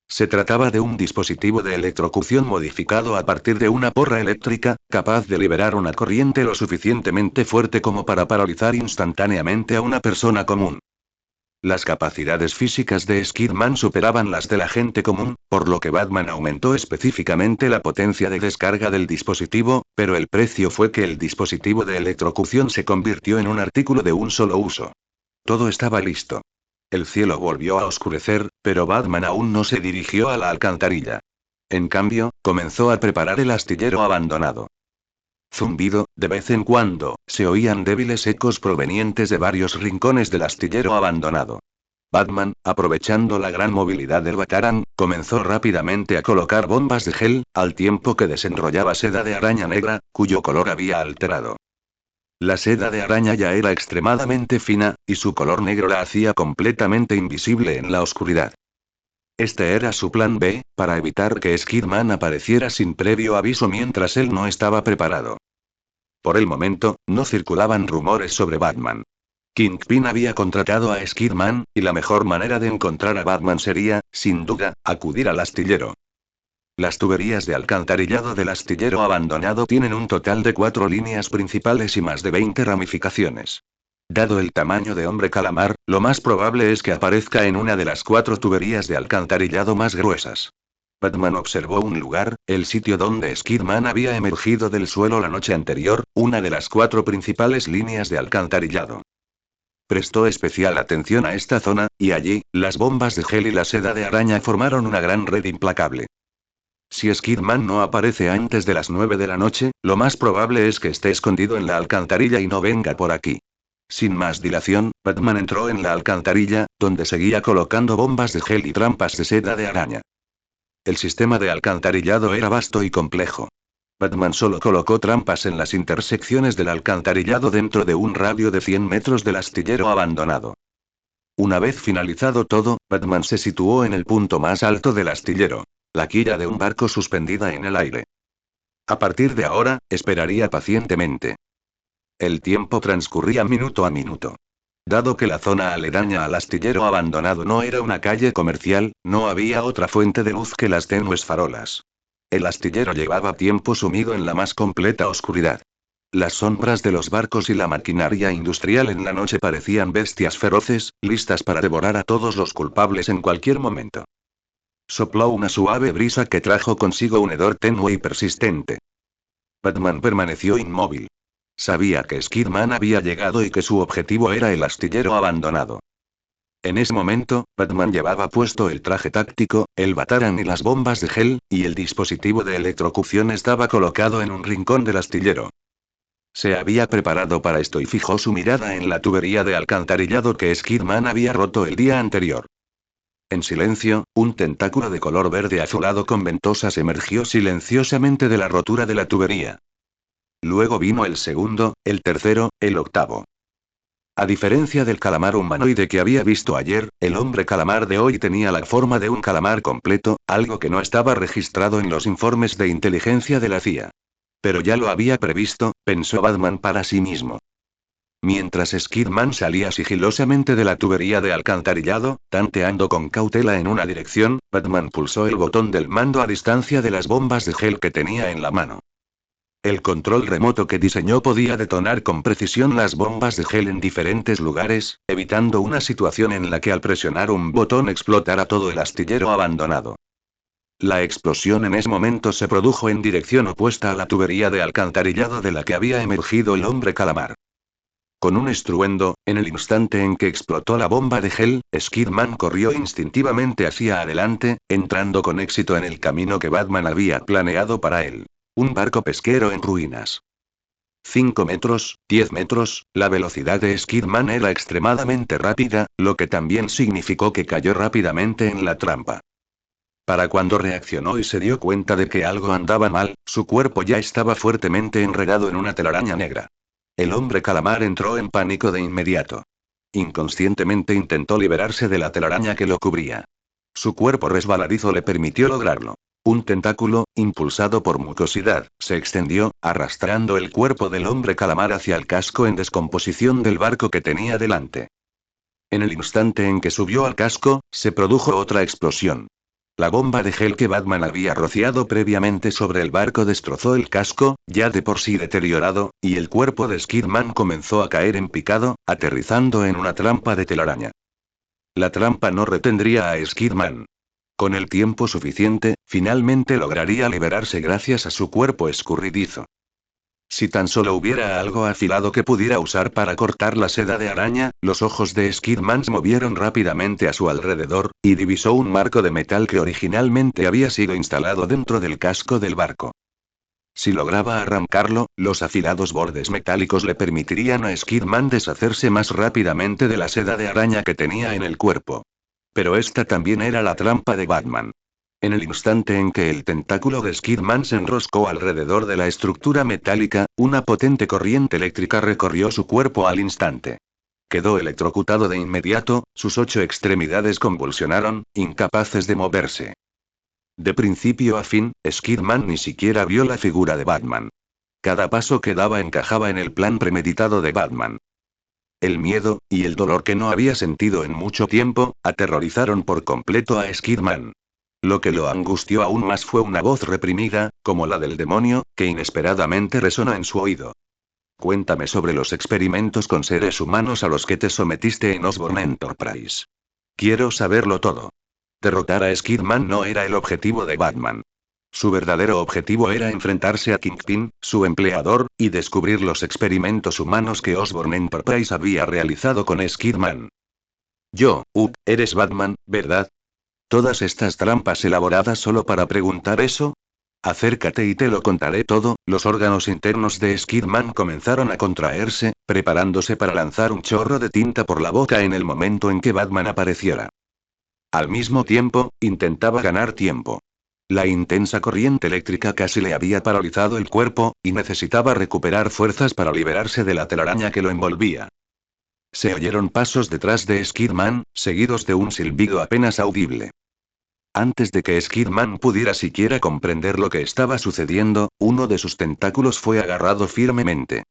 Se trataba de un dispositivo de electrocución modificado a partir de una porra eléctrica, capaz de liberar una corriente lo suficientemente fuerte como para paralizar instantáneamente a una persona común. Las capacidades físicas de Skidman superaban las de la gente común, por lo que Batman aumentó específicamente la potencia de descarga del dispositivo, pero el precio fue que el dispositivo de electrocución se convirtió en un artículo de un solo uso. Todo estaba listo. El cielo volvió a oscurecer, pero Batman aún no se dirigió a la alcantarilla. En cambio, comenzó a preparar el astillero abandonado. Zumbido, de vez en cuando, se oían débiles ecos provenientes de varios rincones del astillero abandonado. Batman, aprovechando la gran movilidad del Batarang, comenzó rápidamente a colocar bombas de gel, al tiempo que desenrollaba seda de araña negra, cuyo color había alterado. La seda de araña ya era extremadamente fina, y su color negro la hacía completamente invisible en la oscuridad. Este era su plan B, para evitar que Skidman apareciera sin previo aviso mientras él no estaba preparado. Por el momento, no circulaban rumores sobre Batman. Kingpin había contratado a Skidman, y la mejor manera de encontrar a Batman sería, sin duda, acudir al astillero. Las tuberías de alcantarillado del astillero abandonado tienen un total de 4 líneas principales y más de 20 ramificaciones. Dado el tamaño de Hombre Calamar, lo más probable es que aparezca en una de las 4 tuberías de alcantarillado más gruesas. Batman observó un lugar, el sitio donde Skidman había emergido del suelo la noche anterior, una de las 4 principales líneas de alcantarillado. Prestó especial atención a esta zona, y allí, las bombas de gel y la seda de araña formaron una gran red implacable. Si Skidman no aparece antes de las 9 de la noche, lo más probable es que esté escondido en la alcantarilla y no venga por aquí. Sin más dilación, Batman entró en la alcantarilla, donde seguía colocando bombas de gel y trampas de seda de araña. El sistema de alcantarillado era vasto y complejo. Batman solo colocó trampas en las intersecciones del alcantarillado dentro de un radio de 100 metros del astillero abandonado. Una vez finalizado todo, Batman se situó en el punto más alto del astillero, la quilla de un barco suspendida en el aire. A partir de ahora, esperaría pacientemente. El tiempo transcurría minuto a minuto. Dado que la zona aledaña al astillero abandonado no era una calle comercial, no había otra fuente de luz que las tenues farolas. El astillero llevaba tiempo sumido en la más completa oscuridad. Las sombras de los barcos y la maquinaria industrial en la noche parecían bestias feroces, listas para devorar a todos los culpables en cualquier momento. Sopló una suave brisa que trajo consigo un hedor tenue y persistente. Batman permaneció inmóvil. Sabía que Skidman había llegado y que su objetivo era el astillero abandonado. En ese momento, Batman llevaba puesto el traje táctico, el batarán y las bombas de gel, y el dispositivo de electrocución estaba colocado en un rincón del astillero. Se había preparado para esto y fijó su mirada en la tubería de alcantarillado que Skidman había roto el día anterior. En silencio, un tentáculo de color verde azulado con ventosas emergió silenciosamente de la rotura de la tubería. Luego vino el segundo, el tercero, el octavo. A diferencia del calamar humanoide que había visto ayer, el hombre calamar de hoy tenía la forma de un calamar completo, algo que no estaba registrado en los informes de inteligencia de la CIA. Pero ya lo había previsto, pensó Batman para sí mismo. Mientras Skidman salía sigilosamente de la tubería de alcantarillado, tanteando con cautela en una dirección, Batman pulsó el botón del mando a distancia de las bombas de gel que tenía en la mano. El control remoto que diseñó podía detonar con precisión las bombas de gel en diferentes lugares, evitando una situación en la que al presionar un botón explotara todo el astillero abandonado. La explosión en ese momento se produjo en dirección opuesta a la tubería de alcantarillado de la que había emergido el hombre calamar. Con un estruendo, en el instante en que explotó la bomba de gel, Skidman corrió instintivamente hacia adelante, entrando con éxito en el camino que Batman había planeado para él. Un barco pesquero en ruinas. 5 metros, 10 metros, la velocidad de Skidman era extremadamente rápida, lo que también significó que cayó rápidamente en la trampa. Para cuando reaccionó y se dio cuenta de que algo andaba mal, su cuerpo ya estaba fuertemente enredado en una telaraña negra. El hombre calamar entró en pánico de inmediato. Inconscientemente intentó liberarse de la telaraña que lo cubría. Su cuerpo resbaladizo le permitió lograrlo. Un tentáculo, impulsado por mucosidad, se extendió, arrastrando el cuerpo del hombre calamar hacia el casco en descomposición del barco que tenía delante. En el instante en que subió al casco, se produjo otra explosión. La bomba de gel que Batman había rociado previamente sobre el barco destrozó el casco, ya de por sí deteriorado, y el cuerpo de Skidman comenzó a caer en picado, aterrizando en una trampa de telaraña. La trampa no retendría a Skidman. Con el tiempo suficiente, finalmente lograría liberarse gracias a su cuerpo escurridizo. Si tan solo hubiera algo afilado que pudiera usar para cortar la seda de araña, los ojos de Skidman se movieron rápidamente a su alrededor, y divisó un marco de metal que originalmente había sido instalado dentro del casco del barco. Si lograba arrancarlo, los afilados bordes metálicos le permitirían a Skidman deshacerse más rápidamente de la seda de araña que tenía en el cuerpo. Pero esta también era la trampa de Batman. En el instante en que el tentáculo de Skidman se enroscó alrededor de la estructura metálica, una potente corriente eléctrica recorrió su cuerpo al instante. Quedó electrocutado de inmediato, sus 8 extremidades convulsionaron, incapaces de moverse. De principio a fin, Skidman ni siquiera vio la figura de Batman. Cada paso que daba encajaba en el plan premeditado de Batman. El miedo, y el dolor que no había sentido en mucho tiempo, aterrorizaron por completo a Skidman. Lo que lo angustió aún más fue una voz reprimida, como la del demonio, que inesperadamente resonó en su oído. Cuéntame sobre los experimentos con seres humanos a los que te sometiste en Osborn Enterprise. Quiero saberlo todo. Derrotar a Skidman no era el objetivo de Batman. Su verdadero objetivo era enfrentarse a Kingpin, su empleador, y descubrir los experimentos humanos que Osborn Enterprise había realizado con Skidman. Eres Batman, ¿verdad? ¿Todas estas trampas elaboradas solo para preguntar eso? Acércate y te lo contaré todo. Los órganos internos de Skidman comenzaron a contraerse, preparándose para lanzar un chorro de tinta por la boca en el momento en que Batman apareciera. Al mismo tiempo, intentaba ganar tiempo. La intensa corriente eléctrica casi le había paralizado el cuerpo, y necesitaba recuperar fuerzas para liberarse de la telaraña que lo envolvía. Se oyeron pasos detrás de Skidman, seguidos de un silbido apenas audible. Antes de que Skidman pudiera siquiera comprender lo que estaba sucediendo, uno de sus tentáculos fue agarrado firmemente.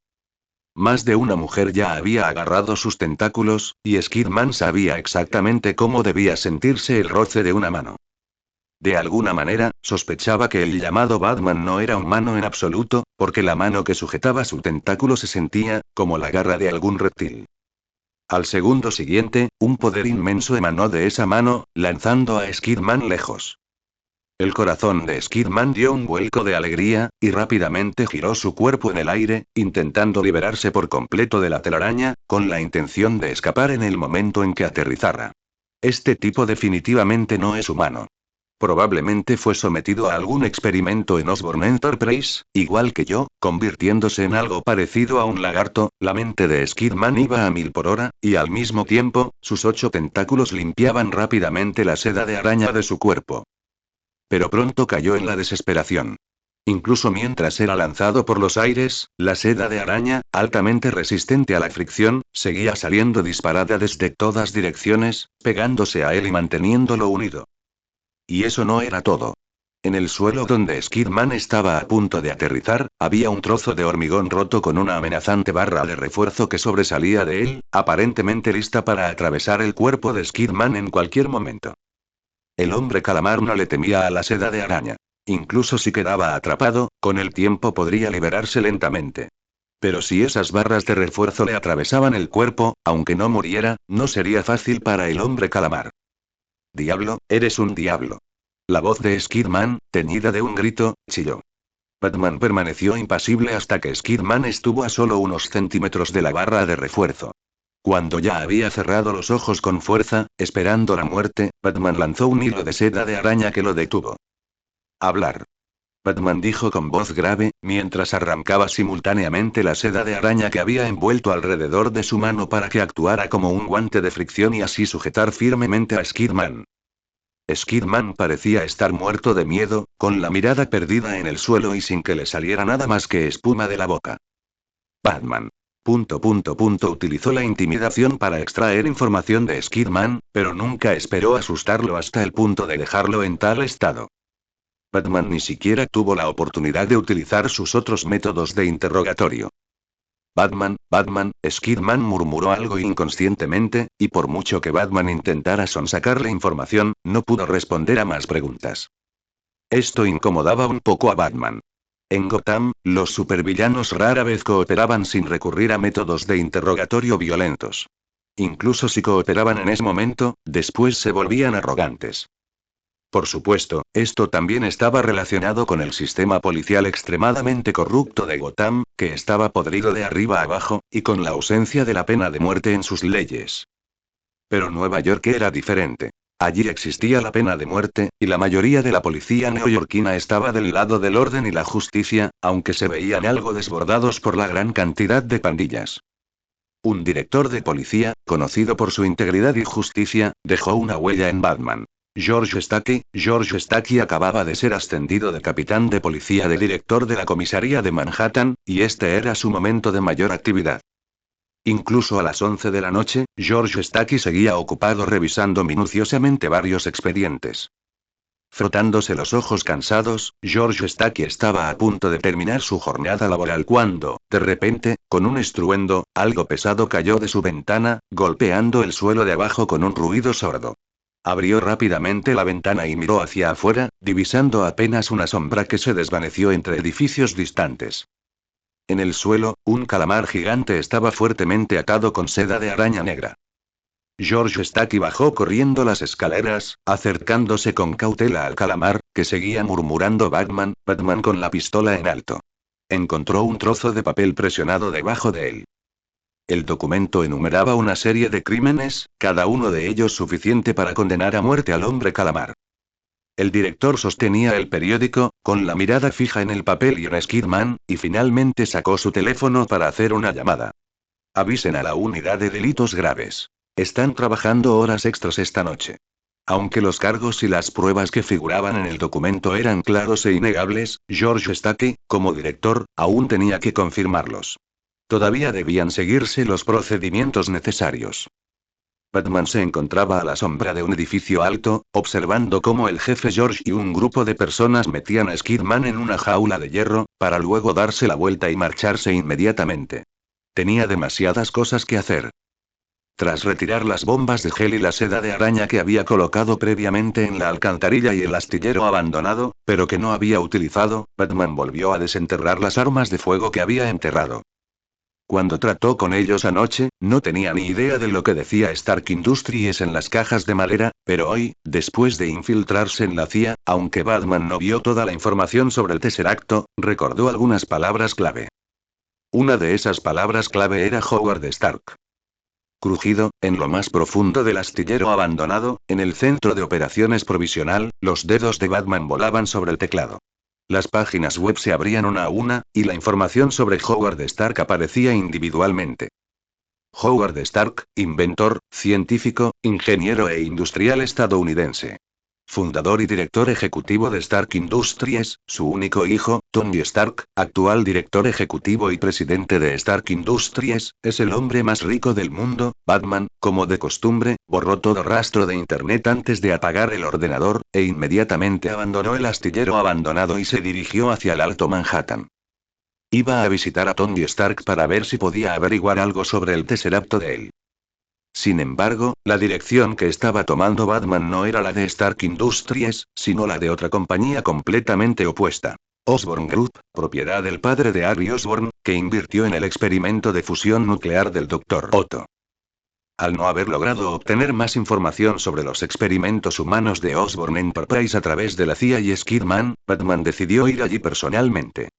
Más de una mujer ya había agarrado sus tentáculos, y Skidman sabía exactamente cómo debía sentirse el roce de una mano. De alguna manera, sospechaba que el llamado Batman no era humano en absoluto, porque la mano que sujetaba su tentáculo se sentía, como la garra de algún reptil. Al segundo siguiente, un poder inmenso emanó de esa mano, lanzando a Skidman lejos. El corazón de Skidman dio un vuelco de alegría, y rápidamente giró su cuerpo en el aire, intentando liberarse por completo de la telaraña, con la intención de escapar en el momento en que aterrizara. Este tipo definitivamente no es humano. Probablemente fue sometido a algún experimento en Osborne Enterprise, igual que yo, convirtiéndose en algo parecido a un lagarto. La mente de Skidman iba a 1000 por hora, y al mismo tiempo, sus 8 tentáculos limpiaban rápidamente la seda de araña de su cuerpo. Pero pronto cayó en la desesperación. Incluso mientras era lanzado por los aires, la seda de araña, altamente resistente a la fricción, seguía saliendo disparada desde todas direcciones, pegándose a él y manteniéndolo unido. Y eso no era todo. En el suelo donde Skidman estaba a punto de aterrizar, había un trozo de hormigón roto con una amenazante barra de refuerzo que sobresalía de él, aparentemente lista para atravesar el cuerpo de Skidman en cualquier momento. El hombre calamar no le temía a la seda de araña. Incluso si quedaba atrapado, con el tiempo podría liberarse lentamente. Pero si esas barras de refuerzo le atravesaban el cuerpo, aunque no muriera, no sería fácil para el hombre calamar. Diablo, eres un diablo. La voz de Skidman, teñida de un grito, chilló. Batman permaneció impasible hasta que Skidman estuvo a solo unos centímetros de la barra de refuerzo. Cuando ya había cerrado los ojos con fuerza, esperando la muerte, Batman lanzó un hilo de seda de araña que lo detuvo. Hablar. Batman dijo con voz grave, mientras arrancaba simultáneamente la seda de araña que había envuelto alrededor de su mano para que actuara como un guante de fricción y así sujetar firmemente a Skidman. Skidman parecía estar muerto de miedo, con la mirada perdida en el suelo y sin que le saliera nada más que espuma de la boca. Batman. Utilizó la intimidación para extraer información de Skidman, pero nunca esperó asustarlo hasta el punto de dejarlo en tal estado. Batman ni siquiera tuvo la oportunidad de utilizar sus otros métodos de interrogatorio. Batman, Skidman murmuró algo inconscientemente, y por mucho que Batman intentara sonsacarle información, no pudo responder a más preguntas. Esto incomodaba un poco a Batman. En Gotham, los supervillanos rara vez cooperaban sin recurrir a métodos de interrogatorio violentos. Incluso si cooperaban en ese momento, después se volvían arrogantes. Por supuesto, esto también estaba relacionado con el sistema policial extremadamente corrupto de Gotham, que estaba podrido de arriba a abajo, y con la ausencia de la pena de muerte en sus leyes. Pero Nueva York era diferente. Allí existía la pena de muerte, y la mayoría de la policía neoyorquina estaba del lado del orden y la justicia, aunque se veían algo desbordados por la gran cantidad de pandillas. Un director de policía, conocido por su integridad y justicia, dejó una huella en Batman. George Stacky acababa de ser ascendido de capitán de policía de director de la comisaría de Manhattan, y este era su momento de mayor actividad. Incluso a las 11 de la noche, George Stacky seguía ocupado revisando minuciosamente varios expedientes. Frotándose los ojos cansados, George Stacky estaba a punto de terminar su jornada laboral cuando, de repente, con un estruendo, algo pesado cayó de su ventana, golpeando el suelo de abajo con un ruido sordo. Abrió rápidamente la ventana y miró hacia afuera, divisando apenas una sombra que se desvaneció entre edificios distantes. En el suelo, un calamar gigante estaba fuertemente atado con seda de araña negra. George Stacky bajó corriendo las escaleras, acercándose con cautela al calamar, que seguía murmurando Batman con la pistola en alto. Encontró un trozo de papel presionado debajo de él. El documento enumeraba una serie de crímenes, cada uno de ellos suficiente para condenar a muerte al hombre calamar. El director sostenía el periódico, con la mirada fija en el papel y en Skidman, y finalmente sacó su teléfono para hacer una llamada. Avisen a la unidad de delitos graves. Están trabajando horas extras esta noche. Aunque los cargos y las pruebas que figuraban en el documento eran claros e innegables, George Stacy, como director, aún tenía que confirmarlos. Todavía debían seguirse los procedimientos necesarios. Batman se encontraba a la sombra de un edificio alto, observando cómo el jefe George y un grupo de personas metían a Skidman en una jaula de hierro, para luego darse la vuelta y marcharse inmediatamente. Tenía demasiadas cosas que hacer. Tras retirar las bombas de gel y la seda de araña que había colocado previamente en la alcantarilla y el astillero abandonado, pero que no había utilizado, Batman volvió a desenterrar las armas de fuego que había enterrado. Cuando trató con ellos anoche, no tenía ni idea de lo que decía Stark Industries en las cajas de madera, pero hoy, después de infiltrarse en la CIA, aunque Batman no vio toda la información sobre el Tesseracto, recordó algunas palabras clave. Una de esas palabras clave era Howard Stark. Crujido, en lo más profundo del astillero abandonado, en el centro de operaciones provisional, los dedos de Batman volaban sobre el teclado. Las páginas web se abrían una a una, y la información sobre Howard Stark aparecía individualmente. Howard Stark, inventor, científico, ingeniero e industrial estadounidense. Fundador y director ejecutivo de Stark Industries, su único hijo, Tony Stark, actual director ejecutivo y presidente de Stark Industries, es el hombre más rico del mundo. Batman, como de costumbre, borró todo rastro de Internet antes de apagar el ordenador, e inmediatamente abandonó el astillero abandonado y se dirigió hacia el Alto Manhattan. Iba a visitar a Tony Stark para ver si podía averiguar algo sobre el Tesseracto de él. Sin embargo, la dirección que estaba tomando Batman no era la de Stark Industries, sino la de otra compañía completamente opuesta. Osborn Group, propiedad del padre de Harry Osborn, que invirtió en el experimento de fusión nuclear del Dr. Otto. Al no haber logrado obtener más información sobre los experimentos humanos de Osborn Enterprise a través de la CIA y Skidman, Batman decidió ir allí personalmente.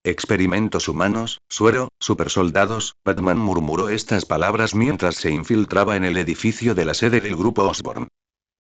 Experimentos humanos, suero, supersoldados. Batman murmuró estas palabras mientras se infiltraba en el edificio de la sede del grupo Osborn.